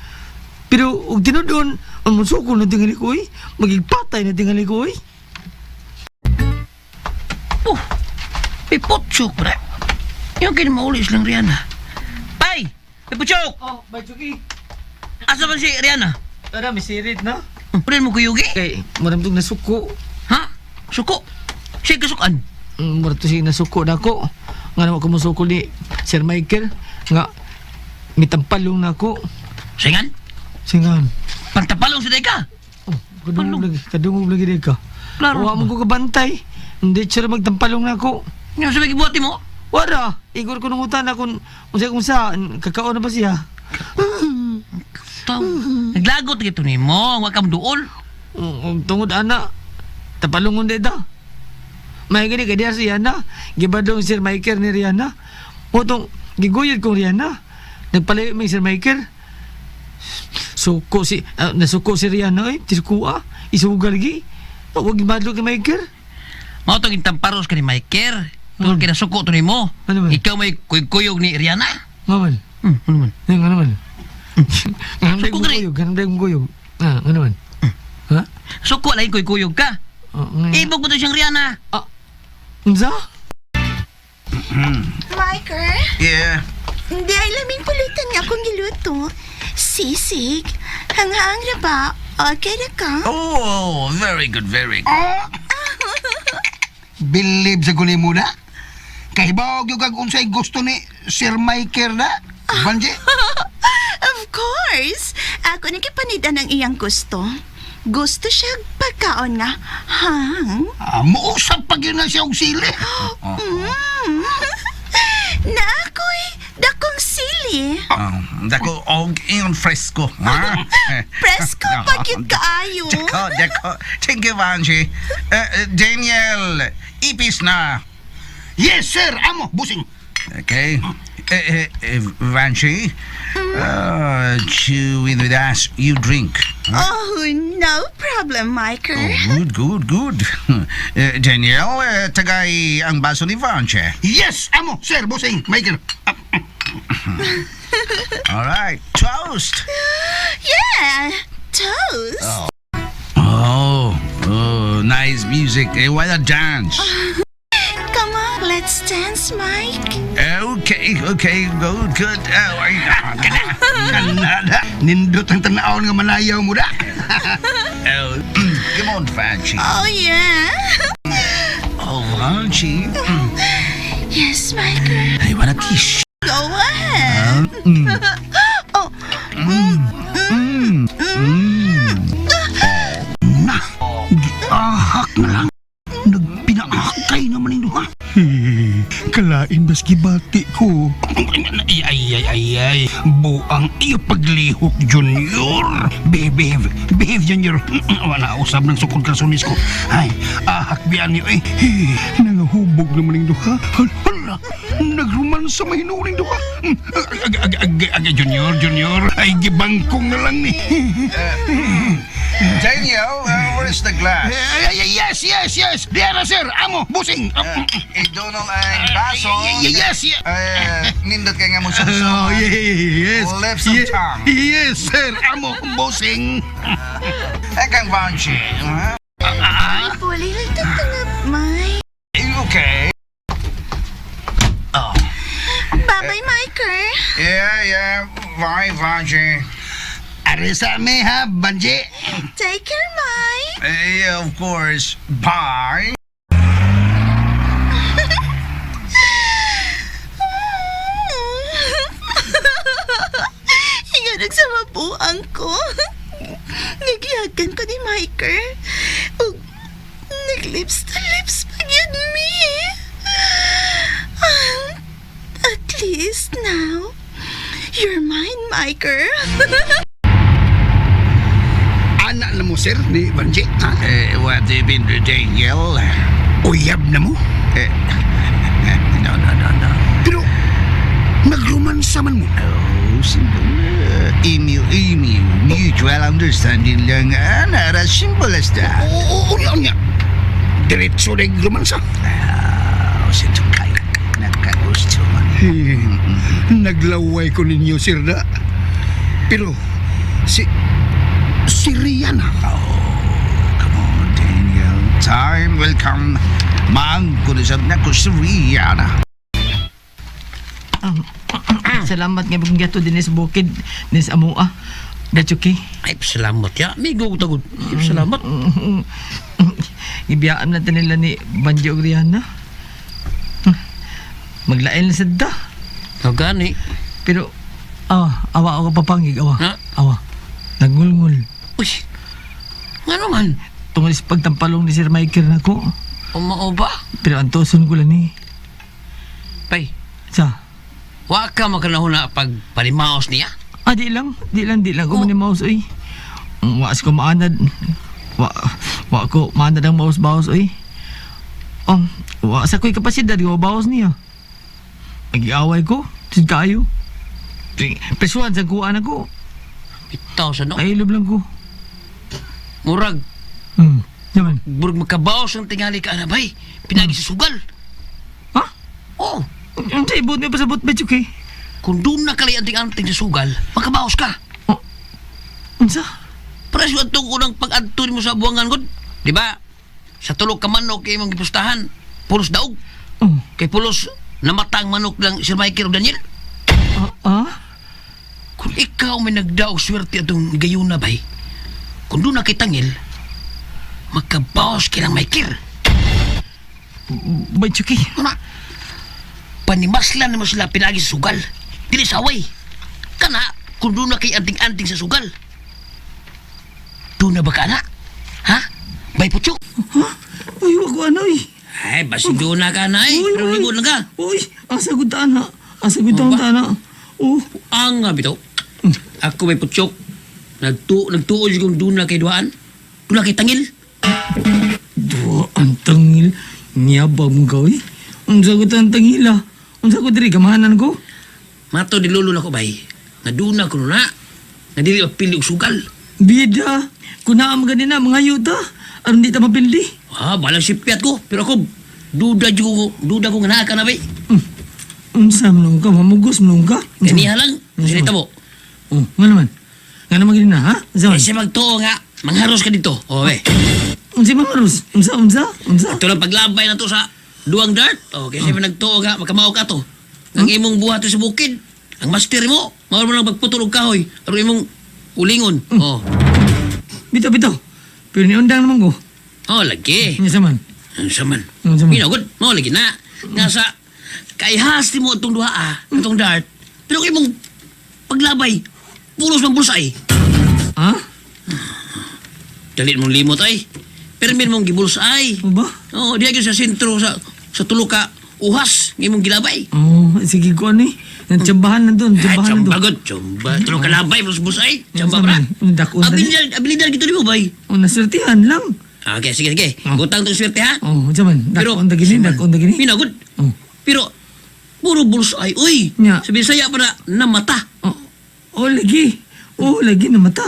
S6: Pero huwag tinodon, ang musukol na tingali ko eh. Magigpatay na tingali ko eh.
S5: May putsok, pre. Yung kinamaulis lang, Rihanna. Pay! May putsok!
S6: Oh, Bajuki.
S5: Asa man si Rihanna?
S6: Tara, may sirit na.
S5: Pwede mo kuyugi?
S6: Kay, maramdog na suko.
S5: Ha? Suko? Siya kasukan?
S6: Marato siya nasuko na ako. Nga naman ko musuko ni Sir Michael. Nga, mitampalong na ako.
S5: Singan?
S6: Singan.
S5: Pantapalong sa ka?
S6: Kadungog lagi din ka.
S5: Klaro.
S6: Huwag mo ko kabantay. Hindi siya magtampalong na ako.
S5: Yung sabi kibuhati mo?
S6: Wala. Igor ko nung utan ako kung saan. Kakaon na ba siya?
S5: Tao. Naglagot ito ni mo. Huwag kang duol.
S6: Tungod ana. Tapalungon din da. May gani kaya siya na. Gibadong Sir Michael ni Rihanna. O tong giguyod kong Rihanna. Nagpalayo may Sir Michael. Nasuko si Rihanna eh. Tisukua. Isugal gi. Huwag gibadlo kay Michael.
S5: Mao to gintamparos ka ni Michael. Tungkol kinasuko to ni mo.
S6: Ano man?
S5: Ikaw may kuyog ni Rihanna.
S6: Ngaman.
S5: Ano man?
S6: Nga naman. Ganang
S5: Suko gani.
S6: dayong guyog. Nga naman. Ha?
S5: Suko lang kuyog ka. Ibog mo to siyang Rihanna.
S6: Unsa?
S4: Michael,
S1: Yeah.
S4: hindi ay laming pulutan nga akong giluto. Sisig, hanghang na ba? Okay na ka?
S5: Oh, very good, very good.
S3: Believe sa kunin mo na. Kahibawag yung kag unsay gusto ni Sir Michael na. Banji?
S4: Of course! Ako nakipanidan ng iyang gusto. Gusto siya pagkaon nga hang.
S3: Muusap pag yun na siya og sili.
S4: Na ako'y dakong sili.
S1: Dako, og iyon fresco.
S4: Presko pagit kaayo.
S1: Dako. Thank you, Vanji. Daniel, ipis na.
S3: Yes, sir. Amo, busing.
S1: Okay. Vanji, chew in with us, you drink.
S4: Oh, no problem, Michael.
S1: Good. Daniel, tagay ang baso ni Vanji.
S3: Yes, amo, sir, busing. Michael.
S1: All right, toast.
S4: Yeah, toast.
S8: Oh, nice music. Why not dance?
S4: Come on, let's dance, Mike.
S8: Okay, good. Kanada. Nindot ang tanaon nga manayaw mo da. Come on, Fancy.
S4: Oh, yeah.
S8: Oh, Fancy.
S4: Yes, Mike.
S8: I wanna kiss.
S4: Go ahead. Oh.
S8: Ahak na lang. Nagpinaakay naman ito, ha?
S3: Kalain bas gibati ko.
S8: Ay. Buang iyo paglihok, Junior. Behave, Junior. Wala usab ng sukod kalsonis ko. Ay, ahak biyan niyo, eh.
S3: Nangahubog naman yung duha. Hala, nagrumansa mahinuring duha.
S8: Junior. Ay, gibangkong na lang ni.
S1: Daniel, where's the glass?
S8: Yes. Diara, sir. Amo, busing.
S1: Idunong ang baso.
S8: Yes.
S1: Nindot kay nga mo sa
S8: Oh, yes.
S1: Lips of tongue.
S8: Yes, sir. Amo, busing.
S1: Ekang Vanchi.
S4: Puli lang tatangap, Mike.
S1: Okay.
S4: Bye-bye, Mike.
S1: Yeah. Bye, Vanchi.
S8: Arisa me, ha, Banji.
S4: Take care, Mike.
S1: Of course. Bye.
S4: Hinga nagsamapuan ko. Nagyagan ko ni Mike. Ug naglips to lips pa yun me. At least now, you're mine, Mike.
S8: Anak na mo, sir, ni Banji.
S1: What have you been doing, Daniel?
S8: Uyab na mo.
S1: No.
S8: Pero, nagromansa man mo.
S1: Oh, simple. Email. Mutual understanding lang. Not as simple as that.
S8: Oo, niya. Diretso na yung romansa.
S1: Sito kayo. Nagkagusto man.
S3: Naglaway ko ninyo, sir da.
S8: Pero, si Rihanna.
S1: Come on, Daniel. Time will come. Mangkunisab na ko si Rihanna.
S6: Salamat nga bang gato din sa bukid. Nis amua. Dachuki.
S5: Ay, salamat ya. Migo ko tagod. Salamat.
S6: Ibiyaan na nila ni Banji o Rihanna. Maglain na sadda.
S5: Gani.
S6: Pero, awa ako papangig, awa.
S5: Ha?
S6: Awa. Nagngulngul.
S5: Uy. Nga naman.
S6: Tungkol sa pagtampalong ni Sir Michael na ko.
S5: Umao ba?
S6: Pero antoson ko lang ni.
S5: Pay.
S6: Sa?
S5: Wa ka makanahuna pag palimaos niya.
S6: Di lang. Ko man yung mouse, oy. Waas ko maanad. Wa ko maanad ang mouse-baos, oy. Wa sa ko'y kapasidad, yung baos niya. Nag-iaway ko. Sid kayo. Presuan sa kuhaan ako.
S5: Bitaw sa no.
S6: Nailob lang ko.
S5: Murag.
S6: Naman.
S5: Burag magkabaos ang tingali ka na bay. Pinagi sa sugal.
S6: Ha?
S5: Oo.
S6: Ang sa ibot niya pa sa botbet, okay?
S5: Kung doon na kali anting-anting sa sugal, magkabaos ka.
S6: Unsa?
S5: Para sa itong unang pag-adtunin mo sa buwangan ko. Di ba? Sa tulog ka manok kay mong gipustahan. Pulos daog. Kay pulos namatang manok lang Sir Michael o Daniel. Kung ikaw may nagdaog swerte atong gayuna bay, kung doon na kay Tangil, magkabaos kay ng Michael.
S6: Bay, Chucky.
S5: Ano? Panimaslan naman sila pinagi sa sugal. Dili sa away. Kana, kung doon na kay anting-anting sa sugal. Doon na ba ka na? Ha? Bay Putsok?
S6: Uy, wag ko ano, eh.
S5: Ay, basi doon na ka na eh. Pero libon na ka.
S6: Uy, asa gud tana.
S5: Ang nga bitaw. Ako Bay Putsok. Nagtuo yung doon na kay Duaan. Doon na kay Tangil.
S6: Ang tangil. Niyabang ka, eh. Ang sagot ang tangila. Ang sagot diri, kamahanan ko.
S5: Mato di lolo na ko bay. Naduna ko na. Nadili mapili og sugal.
S6: Bida. Kung naam ganina, mga yuta. Aron di ta mapildi.
S5: Balang sipiat ko. Pero ako, duda ko nga naa ka na bay.
S6: Unsa man ka, mamugos man ka.
S5: Ganiha lang. Sinita mo.
S6: Nga naman. Nga naman gini na, ha? Unsa man?
S5: Kasi magtuo nga, mangharos ka dito. O, eh.
S6: Unsa man Rus? Unsa?
S5: Ito lang paglabay na to sa duwang dart. O, kasi man nagtuo nga, magkamao ka to. Ang imong buhat sa bukid. Ang master mo, mawala mo lang magputulog kahoy. Pero imong ulingon. O,
S6: Bitaw. Pero ni undang naman ko.
S5: lagi.
S6: Unsa man?
S5: Ang saman.
S6: Ang saman.
S5: Minagod, lagi na. Nga sa, kaihasti mo itong duha itong dart. Pero kay mong paglabay, pulos ng bulsay.
S6: Ha?
S5: Dalit mong limot ay. Permin mong gibulsay.
S6: O ba?
S5: Oo, di sa sentro sa tulo ka uhas ng imong gilabay.
S6: Oh, sige ko ani. Tsambahan na doon, tsambahan na doon.
S5: Chambagod, chamba. Tulo ka labay, bulsay. Chamba
S6: Unsa
S5: bra.
S6: man? Dakon tani.
S5: Abilidad gito di mo bay.
S6: Oh, nasertihan lang.
S5: Okay, sige. Gutang itong swerte ha.
S6: Oh, unsa man?
S5: Pero-
S6: Dakon ta gini, dakon ta gini.
S5: Minagod.
S6: Oh.
S5: Pero, puro bulsay. Uy,
S6: Nya.
S5: sa Bisaya pa na mata.
S6: Oh, lagi. Oh, lagi na mata.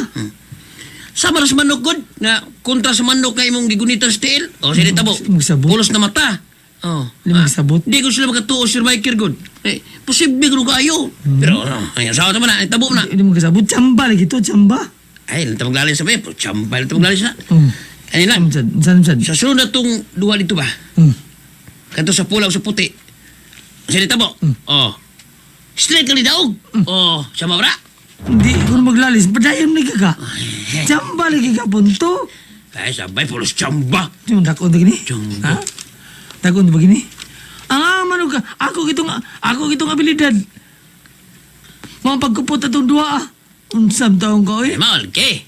S5: Sama na sa manok god nga kontra sa manok nga imong gigunitan sa tiil. O sige tabo.
S6: Magsabot.
S5: Pulos na mata. Oh.
S6: Limang sabot.
S5: Di ko sila makatuo Sir Michael god. Eh, posible ko kayo. Pero ay asawa naman na, ay tabo na.
S6: Hindi mo kasabot. Tsamba lagi to, tsamba.
S5: Ay, lanta maglalis sa bay. Chambal lanta maglalis na.
S6: Oh.
S5: Ano lang.
S6: Samsad.
S5: Sa sunod na tong duha dito ba? Kanto sa pula o sa puti. Sige tabo. Oh. Straight ka ni daog. Oh, sama bra.
S6: Hindi ko maglalis. Padayon na ka. Tsamba lagi ka punto.
S5: Ay, sabay pulos chamba.
S6: Yung dakon ta gini.
S5: Tsamba.
S6: Ha? Dakon ta ba gini? Ang amano ka. Ako gitong abilidad. Mga pagkupot atong duha. Unsam taong ka,
S5: Ay,
S6: oy.
S5: mahal ke.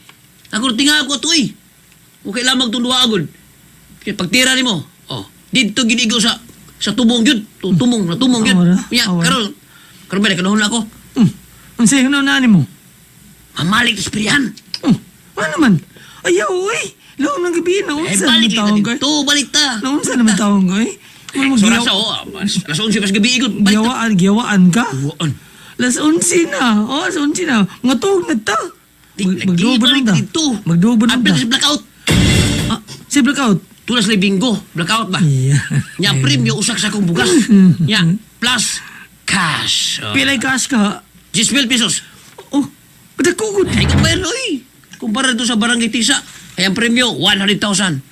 S5: Ako tinga ako to eh. Okay lamang itong duha agad. Kaya pagtira ni mo, dito ginigo sa tubong yun. Tumong yun.
S6: Awara,
S5: Kaya,
S6: awara.
S5: karon ba, kanahon ako.
S6: Unsay hinaw na mo?
S5: Mamalik isprihan.
S6: Ano naman? Ayaw, oy. Laong ng gabi na.
S5: Ay,
S6: Unsa
S5: balik
S6: naman
S5: na
S6: taong ka?
S5: dito, balik ta.
S6: Unsa naman taong ka, oy?
S5: So, rasa, alas 11 pas gabi ikot. Balik ta.
S6: Giyawaan ka?
S5: Buwan.
S6: Las 11 na. Oh, las 11 na. Mga tuog na ta.
S5: Lagi balik
S6: ta.
S5: dito.
S6: Magduban na
S5: Apil
S6: ta.
S5: sa blackout.
S6: Ah, si blackout.
S5: Tulas lay bingo. Blackout ba?
S6: Yeah.
S5: Nya premyo usak sa akong bugas. Nya plus cash.
S6: Pilay cash ka.
S5: 10,000 pesos.
S6: Oh, padakugod.
S5: Ay, kabayan, oy. Kumpara doon sa barangay Tisa, ay ang premyo, 100,000.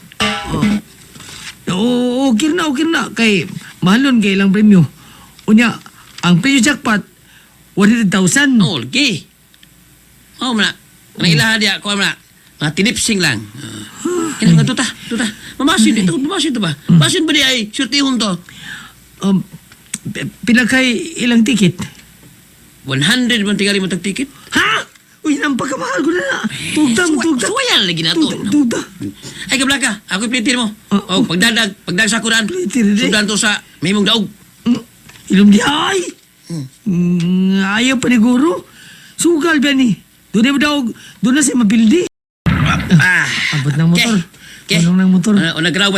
S6: Oo, okay na. Kay, mahalon kay ilang premyo. Unya, ang premyo jackpot, 100,000.
S5: Oh, lagi. Oh, mana. Ang ilaha dia, kuha mana. Mga tinipsing lang. Kailangan tuta. Mamasin dito ba? Masin ba di ay, surtihon to.
S6: Pila kay ilang ticket?
S5: 100 man tingali mo tag-ticket.
S6: Ha? Uy, nang pagkamahal ko na. Tugtang.
S5: Suwayan lagi na to.
S6: Tugtang.
S5: Ay, kablaka, ako ipilitin mo.
S6: Oh,
S5: pagdag sa kuran.
S6: Plitir, di.
S5: Sundan to sa may mong daog.
S6: Ilong di ay. Ayaw pa ni guro. Sugal ba ni? Doon na siya mabildi. Abot ng motor.
S5: Okay.
S6: Anong ng motor?
S5: Nagraw.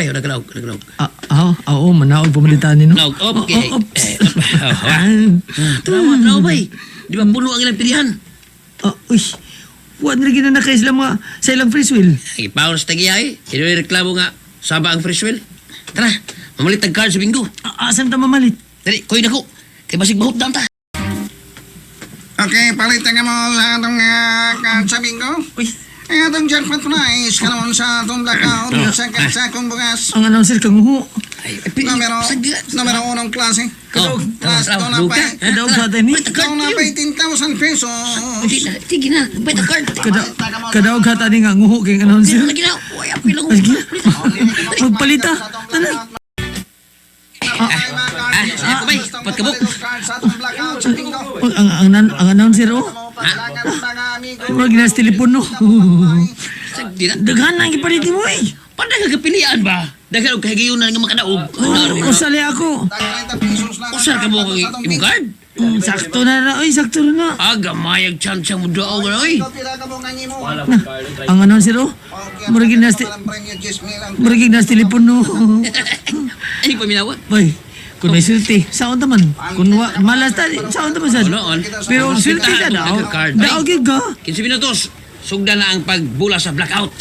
S6: Oo, manaog pamalitan ni no.
S5: Naog, okay.
S6: Oops.
S5: Trawa ba eh. Di ba puno ang ilang pilihan?
S6: Uy, wala na ginanakay sila mga sa ilang freeze wheel.
S5: Ay, paul sa tagiay. Reklamo nga, saba ang fresh well. Tara, mamalit ang card sa bingo.
S6: Asan ta mamalit?
S5: Dali, koy na ko. Kay basig mahot daan ta.
S1: Okay, palitan ka mo sa atong sa bingo.
S6: Uy,
S1: Ay, atong jackpot prize ka naman sa atong blackout sa kansakong bugas.
S6: ang announcer kang uho.
S5: Ay,
S1: Numero unang klase. Plus, doon na pa.
S6: Kadaog sa atin ni.
S1: Doon na pa 18,000 pesos.
S5: Sige na, bayad ang card.
S6: Kadaog ka tani nga nguho kay announcer.
S5: Lagi na, uy, apil ako.
S6: Sige. Magpalita. Ano?
S5: Ako ba'y, patkabok.
S6: Ang announcer oh. Wag na sa telepono.
S5: Sagdi na.
S6: Daghan na ang ipalitin mo eh.
S5: Paano kagapilian ba? Daghan o kahigayunan nga makadaog.
S6: Usali ako.
S5: Usar ka mo kang imong card?
S6: Sakto na. Sakto na.
S5: Gamayag chance mo daw nga, oy.
S6: Ang announcer oh. Muragin na sa telepono.
S5: Ay, paminawa.
S6: Boy, kung may swerte, saon taman. Kung malas tali, saon taman sad.
S5: Noon.
S6: Pero swerte na daw. Daw gid ka.
S5: 15 minutos. Sugda na ang pagbula sa blackout.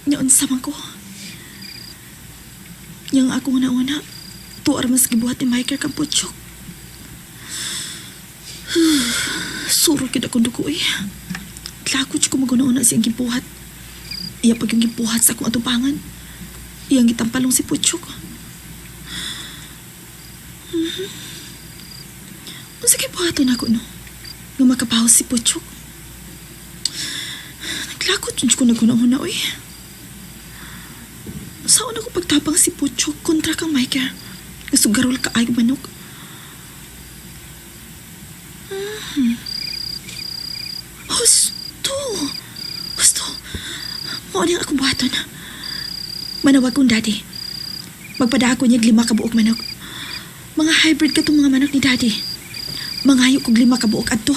S4: Nyoon sa man ko. Yang ako una-una, tuwar mas gibuhat ni Michael Campuchok. Suro kita kundo ko eh. Lago ko magunaon na siyang gibuhat. Iya pag yung gibuhat sa akong atubangan. Iyang gitampalong si Puchok. Unsa kay buhaton ako no? Nga makabaho si Puchok. Naglakot yun ko nagunahon na oy. Saan ako pagtapang si Puchok kontra kang Micah? Nasugarol ka ay manok. Gusto. Mao ni akong buhaton. Manawag kong daddy. Magpadako niya 5 ka buok manok. Mga hybrid ka itong mga manok ni daddy. Mangayo kog 5 ka buok adto.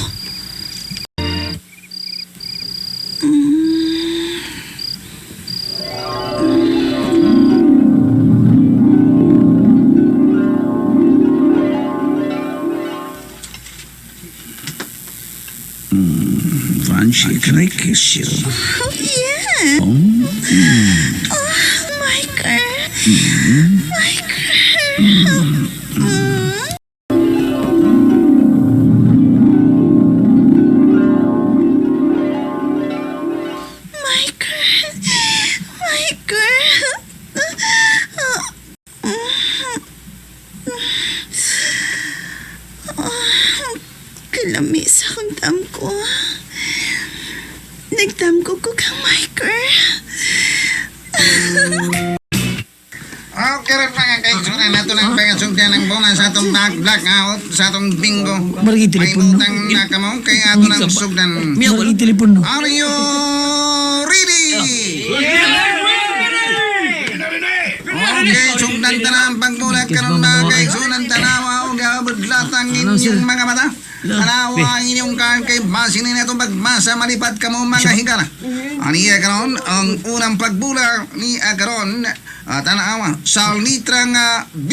S3: Francie, can I kiss you?
S4: Oh, yeah. Micah. Kalami sa akong dam ko. Nagdamko ko kang Micah.
S1: Okay rin mga kaigsunan nato ng pangasugdan ng bonus sa atong blackout, sa atong bingo.
S6: Marigi
S1: May
S6: telepono.
S1: utang na kamo kay ato ng sugdan.
S6: Marigi telepono.
S1: Are you ready? Okay, sugdan tanang pagbulat karon mga kaigsunan tanawa o gabudlatang inyong mga mata. Tanawa ang inyong kan kay basin na itong pagmasa malipat ka mo mga higala. Aniya karon ang unang pagbula ni karon tanawa sa litrang B.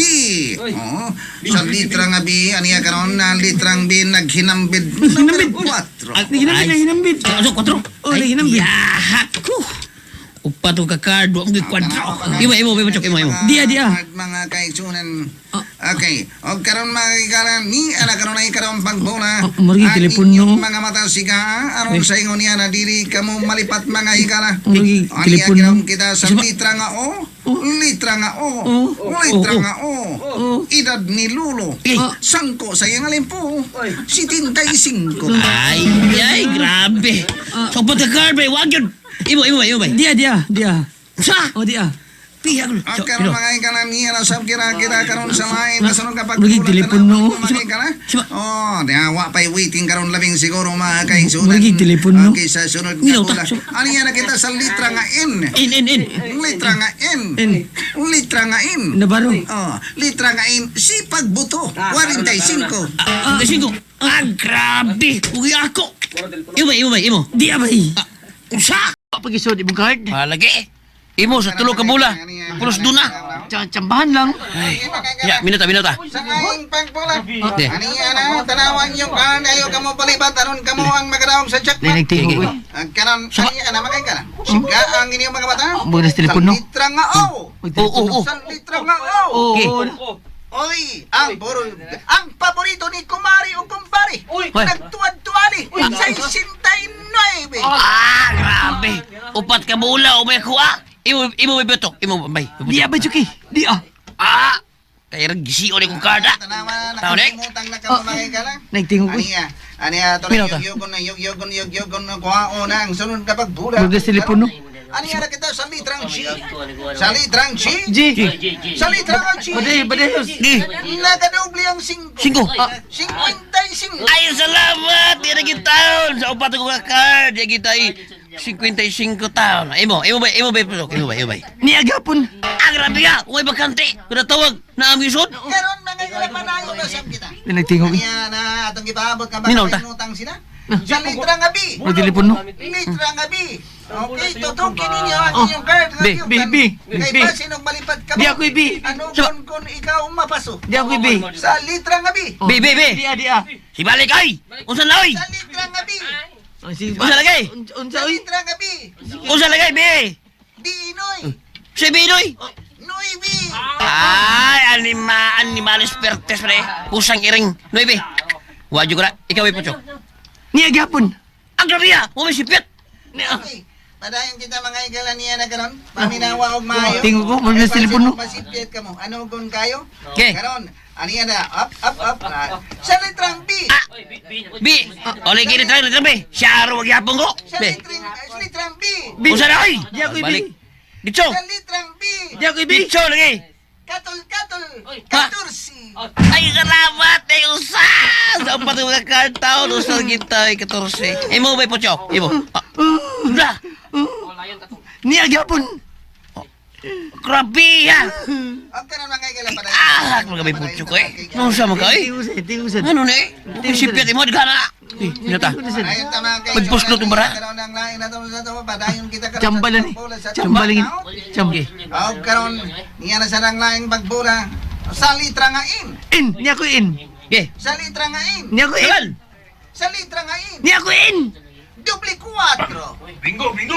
S1: Oh, sa litrang B aniya karon na litrang B naghinambid number 4.
S6: Hinambit.
S5: Ano, 4?
S6: Oh, hinambit.
S5: Yahak ko. Upat o kakardo ang kwadro. Imo, Chok, imo.
S6: Dia.
S1: Mga kaigsunan. Okay. O karon mga higala ni ana karon ay karon pagbula.
S6: Marigi
S1: Ang
S6: telepono.
S1: inyong mga mata siga aron sa ingon niya na dili kamo malipat mga higala.
S6: Marigi
S1: Aniya
S6: telepono.
S1: karon kita sa litra nga o. Litra nga o. Litra nga o. Edad ni Lulo. Sangko sa iyang alimpo. 75.
S5: Ay, grabe. So, patakarbe, wag yun. Imo.
S6: Dia.
S5: Sa?
S6: Oh, dia.
S5: Piya ko.
S1: Ang karon mga higala niya na sab kira karon sa may nasunod kapag
S6: Marigi telepono.
S1: mga higala. Oh, diawa pa'y waiting karon labing siguro mga kaigsunan.
S6: Marigi telepono.
S1: Okay, sa sunod
S5: Minaw,
S1: ka pula.
S5: tak.
S1: Aniya na kita sa litra nga N.
S5: In.
S1: Litra nga N. Litra nga N.
S6: Nabaro.
S1: Oh, litra nga N. Sipag buto. 45.
S5: Kasi ko. Grabe. Uwi ako. Imo.
S6: Dia ba eh?
S5: Sa?
S6: Pagisod imong card.
S5: Lagi. Imo sa tulo ka bula. Pulos duna.
S6: Tsambahan lang.
S5: Ya, minuta.
S1: Sa aking pagpula.
S5: Di.
S1: Aniya na, tanawan yung kan. Ayaw ka mo palipat. Aron ka mo ang magadaong sa jackpot.
S6: Nagtingog ko.
S1: Ang karon, aniya na, magay ka na. Siga ang inyong mga mata.
S6: Mga nas telepono.
S1: Sa litra nga O.
S5: Oo.
S1: Sa litra nga O.
S5: Okay.
S1: Oy, ang paborito ni Kumari o Kumpari. Nagtuwad-tuwali. Sa 69.
S5: Grabe. Upat ka bula, umay kuha. Imo may betok. Imo may.
S6: Dia ba Chuki? Dia.
S5: Kaya gisi ulit kong karda.
S1: Tanawa,
S5: Tao, Nek?
S1: nakalimutan na kamamagay ka lang.
S6: Nagtingog ko.
S1: Aniya, to
S6: Minuta.
S1: yugon na kuha o na ang sunod kapag bula.
S6: Mga nas telepono.
S1: Aniya na kita sa litrang G. Sa litrang G.
S6: G.
S1: Sa litrang G.
S6: Badayos.
S1: Nagadoble ang 5. 55.
S5: Ay, salamat! Di na taon sa upat ko ka card. Di kita 55 taon. Imo ba?
S6: Niagapon.
S5: Grabe ka! Huwag bakante! Kung tawag na amisod?
S1: Karon mga panayo na siyam kita.
S6: Nagtingog.
S1: Aniya na atong ipaabot ka ba
S5: Minolta.
S1: inutang sila? Sa litrang nga B.
S6: May telepono.
S1: Litra nga B. Okay, tutukin ninyo ang inyong card.
S6: B.
S1: Kay pa sinog malipad ka
S6: Di
S1: mo.
S6: ako'y B.
S1: Ano kung ikaw mapaso?
S6: Di ako'y B.
S1: Sa litra nga B.
S5: Be.
S6: Dia.
S5: Si balik ay! Unsan laway?
S1: Sa litra nga B.
S5: Unsa lagay?
S6: Unsa
S1: Sa
S6: oy?
S1: litra nga B.
S5: Unsa lagay, be?
S1: B Noy.
S5: Si Binoy?
S1: Noy B.
S5: Ay, animales pertes, pre. Kusang iring. Nuebe. Wajud ko na. Ikaw ay Pucho.
S6: Niya gyapon.
S5: Ang kariya! Huwag may sipyat!
S1: Okay. Padayon kita mga igalan niya na karon. Paminawa og maayo.
S6: Tingog ko, mag-miss telepono.
S1: Pasipyat ka mo. Ano gun kayo?
S5: Okay.
S1: Karon, aniya na. Up. Sa litrang B.
S5: Bi! Oleh kini try na be. Syaro wag yapon ko.
S1: Sa
S5: Be.
S1: litrang B.
S5: Usa na oy.
S6: Di ako
S5: Balik.
S6: ibi.
S5: Dito.
S1: Sa litrang B.
S6: Di ako ibi.
S5: Dito lagi.
S1: Katol.
S5: Ha?
S1: 14.
S5: Ay karamat ay usa. Sa upat mga kartaon usa kita ay 14. Imo ba Pucho? Imo. Bra.
S6: Niya gyapon.
S5: Grabe ha.
S1: Ang karon mga igalan padayon.
S5: Ah, mga may Pucho ko eh. Ano sa mga eh?
S6: Tingusan.
S5: Ano ni? Sipyat imo digana. Hinata.
S1: Padayon ta mga kaibigan.
S5: Magpuslot mo bara?
S1: Karon ang lain na to sa to. Padayon kita karon.
S6: Chambalan eh.
S1: Sa
S6: Chambalan. Chambalan.
S1: Og karon niya na sa nang laing pagbura. Sa litra nga in.
S6: Niya ko in.
S5: Okay.
S1: Sa litra nga in.
S6: Niya ko in.
S5: Tagal.
S1: Sa litra nga in.
S6: Niya ko in.
S1: Doble 4.
S8: Bingo.
S1: Oy.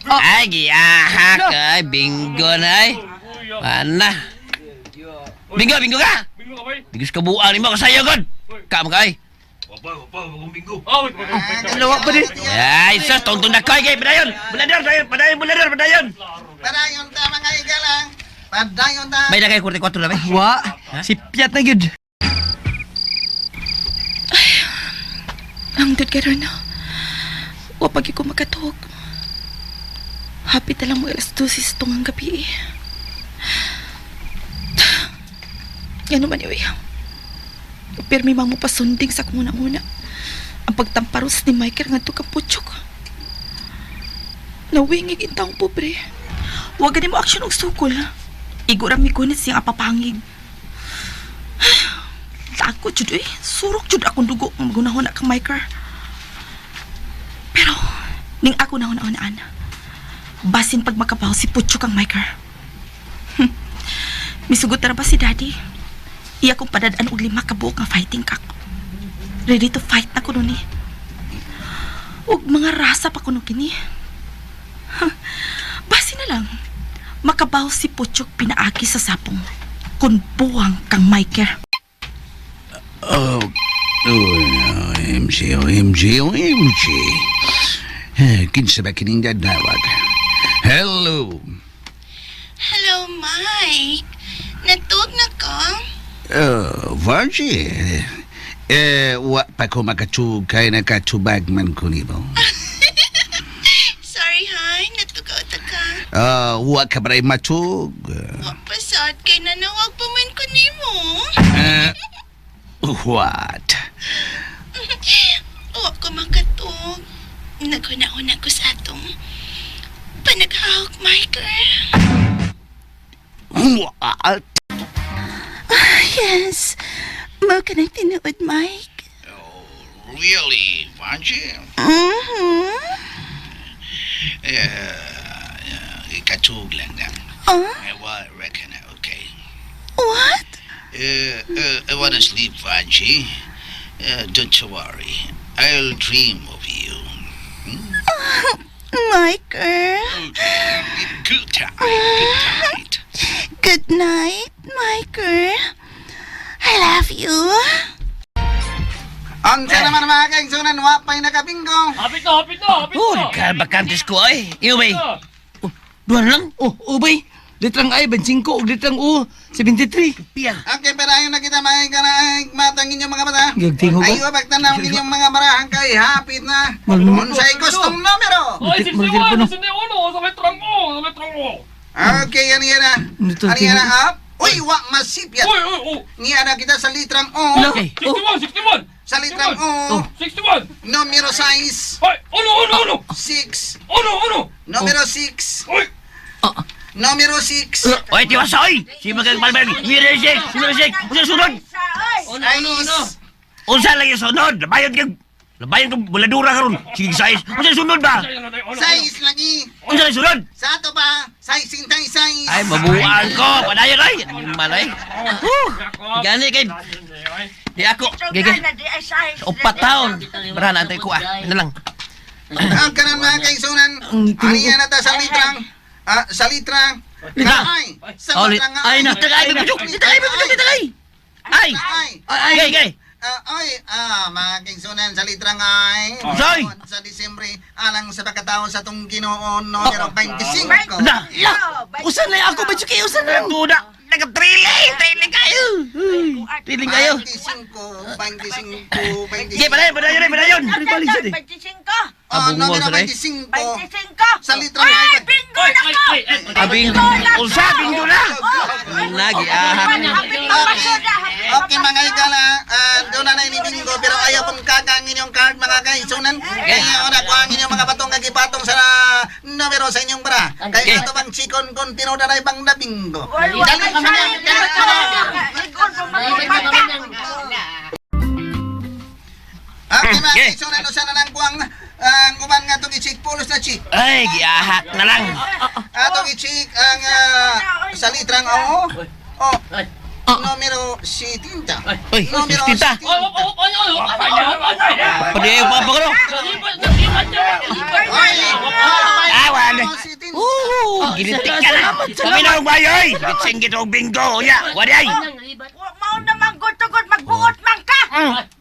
S5: Ay, giyahak ay. Bingo na ay. Mana? Bingo ka? Bingo ka buang ni mo kasayo god. Kamu ka ay.
S6: Lawak pa din.
S5: Ay, sus, tontong na kay padayon. Padayon.
S1: Padayon ta mga igalang. Padayon ta.
S5: May na kay 44 na ba?
S6: Wa. Si Piat na gyud.
S2: Ang dagkaroon na. Wa pagi ko makatuhog. Hapit na lang mo alas 12 sa tungang gabi eh. Yan naman yun. Pero may mga pasunding sa kumuna-una. Ang pagtamparos ni Michael nga ito kaputsok. Nawingig in taong pobre. Huwag ganin mo aksyon og sukol. Igura mi kunit siyang apapangig. Takot jud eh. Surok jud akong dugo ang magunahon kang Michael. Pero, ning ako nahon-nahonaan. Basin pag makabaw si Pucho kang Michael. Misugot na ba si Daddy? Iya kong padadaan og 5 kabuok nga fighting kak. Ready to fight na kuno ni. Ug mga rasa pa kuno kini. Basi na lang. Makabaw si Pucho pinaagi sa sapong. Kun buwang kang Michael.
S8: OMG. Kinsa ba kining dadawag? Hello.
S4: Hello, Mike. Natug na ka?
S8: Varji. Wa pa ko makatug kay nakatubag man ko nimo.
S4: Sorry, hi. Natugaw ta ka.
S8: Wa ka ba matug?
S4: Pasad kay nanawag pa man ko nimo.
S8: What?
S4: Wa ko makatug. Naguna-una ko sa atong panaghawak, Michael.
S8: What?
S4: Yes. Mo ka nang tinuod, Mike.
S8: Really, Varji?
S4: Mm-hmm.
S8: Katug lang na.
S4: Oh?
S8: I reckon, okay.
S4: What?
S8: I wanna sleep, Vanchi. Don't you worry. I'll dream of you.
S4: Michael.
S8: Okay. Good night.
S4: Good night, Michael. I love you.
S1: Ang sa naman mga kaigsunan, wapay nakabingo.
S5: Oh, bakantes ko ay. Iyo bay. Duhan lang.
S6: Ubay. Litrang ay, 25 o litrang o, 73.
S5: Piya.
S1: Okay, padayon na kita mga igalaang matang inyong mga mata.
S6: Gagtingog
S1: Ay,
S6: ko.
S1: pagtanaw inyong mga marahang kay hapit na.
S6: Malumot.
S1: Unsay gustong numero. Okay, yan na.
S6: Nito,
S1: Ano yan
S6: tingog.
S1: na, up? Uy, wak masipyat. Niya na kita sa litrang O.
S6: Okay.
S1: Sa litrang O. Numero 6. 6. Numero 6. Numero 6.
S5: Oy, tiwasa oy. Si magang balbal. Mirasik. Unsa sunod? Unsa lagi sunod? Labayan kang buladura karon. Sige sais. Unsa sunod ba?
S1: 6 lagi.
S5: Unsa sunod?
S1: Sa ato ba? 66.
S5: Ay, mabuang ko. Padayon ay. Malay. Gani kay. Di ako. Gigi. 4 taon. Barahan antay ko ah. Ano lang.
S1: Ang kanan mga kaigsunan. Ano yan na ta sa litrang? Sa litrang. Ay. Sa litrang.
S5: Ay na. Ditagay. Ay. Ay. Gay.
S1: mga kingsunan sa litrang ay.
S5: Say!
S1: Sa Disyembre, alang sa pagkataon sa itong ginoon, numero 25.
S5: Na! Usan na ako ba siya usan na lang duda? Nag-trilling! Trilling kayo! Trilling kayo!
S1: 25.
S5: Sige, padayon! Balik siya
S2: 25.
S1: Numero 25. Sa litrang ay.
S2: Bingo na ko!
S5: Abing, ulsa, bingo na! Lagi,
S1: Okay mga igala, doon na inibingo pero ayaw pong kakangin yung card mga kaisunan. Kaya na kuhangin yung mga batong kagipatong sa numero sa inyong bra. Kaya ito bang chikon kon tinoda na ibang nabingo. Dali ka mga Okay mga kaisunan, o sana lang kuhang ang uban nga itong i-check pulos na check.
S5: Ay, giahak na lang.
S1: Atong i-check ang sa litrang numero 70.
S5: Uy,
S1: Numero
S5: 60.
S1: 70.
S5: Pwede yung papa ko, no? Awan. Ginitik ka na. Paminaw ba yoy? Bitsing gito bingo. Ya, waday.
S2: Mao naman gutugod magbuot man ka.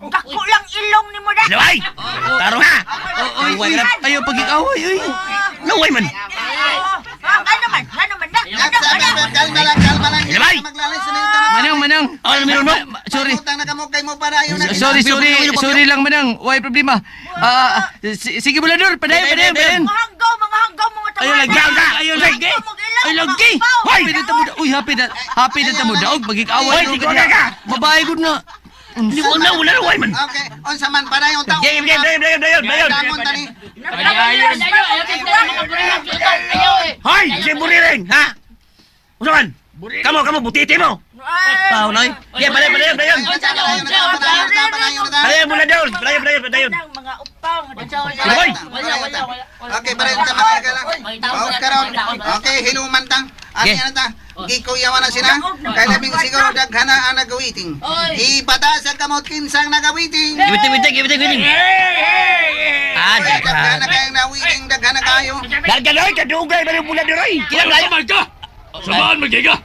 S2: Dako lang ilong ni mo da.
S5: Naway. Tarong ha.
S6: Ayaw pag-ikaway, oy.
S5: Naway man.
S2: Ano man na.
S1: Kalma lang.
S5: Ilabay.
S1: Maglalay sa nito.
S6: Manang.
S5: Ano meron mo?
S6: Sorry.
S1: Utang na kamo kay mo para yun na.
S6: Sorry lang, Manang. Why problema? Sige, Bulador. Padayon.
S2: Mga hanggaw mga tawa.
S6: Ayaw lagi. Ay, lagi. Happy na tamo. Uy, happy na tamo daog. Pag-ikaway.
S5: Hoy, ikaw na ka.
S6: Babae gud na.
S5: Hindi mo na naway man.
S1: Okay, unsa man para yung tao.
S5: Game.
S1: Damon tani.
S5: Hoy, si Buriring, ha? Usaman? Kamu, butiti mo. Pao, noy. Yeah, padayon. Padayon mula doon. Padayon.
S2: Mga upaw.
S5: Hoy!
S1: Okay, para yung tama ka lang. Karon. Okay, hiluman tang. Ano yan ta? Gikuyawan na sila. Kaya labing siguro daghana ang nagawiting. Ipataas ang kamot kinsang nagawiting.
S5: Gibiting. Ah,
S1: Daghana kayong nawiting, daghana kayo.
S5: Darganoy, kadugay ba yung mula doon, ay? Kilang layo.
S9: ka! Samahan magiga!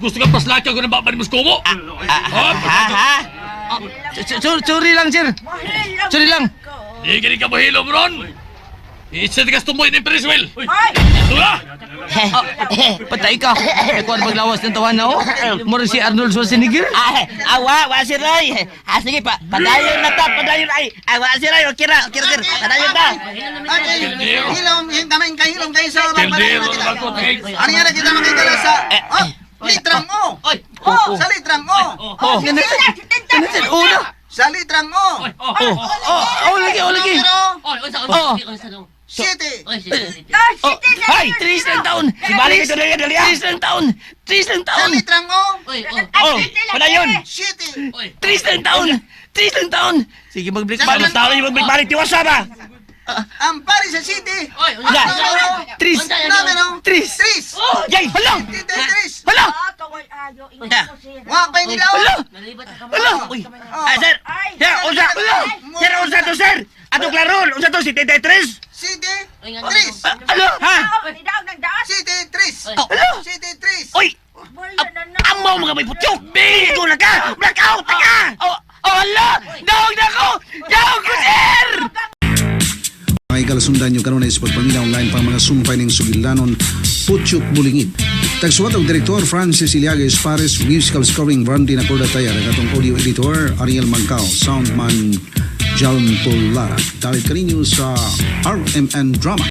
S9: Gusto ka paslakya ko ng baban mo skobo?
S5: Ha?
S6: Sorry lang, sir. Sorry lang.
S9: Di gini ka mahilom ron! Isa di ka tumoy ng Periswell!
S2: Hoy!
S9: Ito na!
S6: Patay ka. Ikaw ang maglawas ng tawa na, oh. Mura si Arnold Schwarzenegger.
S5: Wa si Roy. Sige, padayon na ta, padayon ay. Wa si Roy, okay ra. Padayon ta.
S1: Okay, hilom, kamay kahilom kayo sa
S9: Tildero,
S1: kita.
S9: ako, Tig.
S1: Ano yan na kita makikala sa... litrang O! Sa litrang O!
S6: Ganun, una.
S1: Sa litrang O!
S6: Lagi.
S1: Numero 7!
S5: Hoy,
S6: Tris lang taon.
S5: si Balik ito na yan, dali ah.
S6: Tris lang
S1: Sa
S6: taon.
S1: litrang O!
S5: Padayon.
S1: 7!
S6: Tris lang taon. Sige, magbalik
S5: Paano tao yung magbalik tiwasa ba?
S1: Ang pari sa city!
S5: Ya.
S6: Tris.
S1: Numero
S6: Tris.
S1: 3!
S5: Yay, hala.
S1: Tris!
S6: Hala.
S2: Kawal ayo.
S1: Wapay nila!
S5: Uy, sir. Sir, unsa to, sir? Ato klaron, unsa to, si 73?
S1: City! 3!
S5: Ha?
S1: City! 3! City! 3!
S5: Uy, amaw mga may putyok. Bigo na ka. Blackout na ka.
S6: Hala. Daog na ko, sir.
S10: Mga ikalasundan nyo karon sa pagpamina online pang mga sumpay ng sugilanon Putyok Bulingid. Tagsuwat ang Direktor Francis Iliaga Espares, musical scoring Brandy Nacordataya, nagatong audio editor Ariel Mancao, soundman Jalm Polara. Dalit kaninyo sa RMN Drama.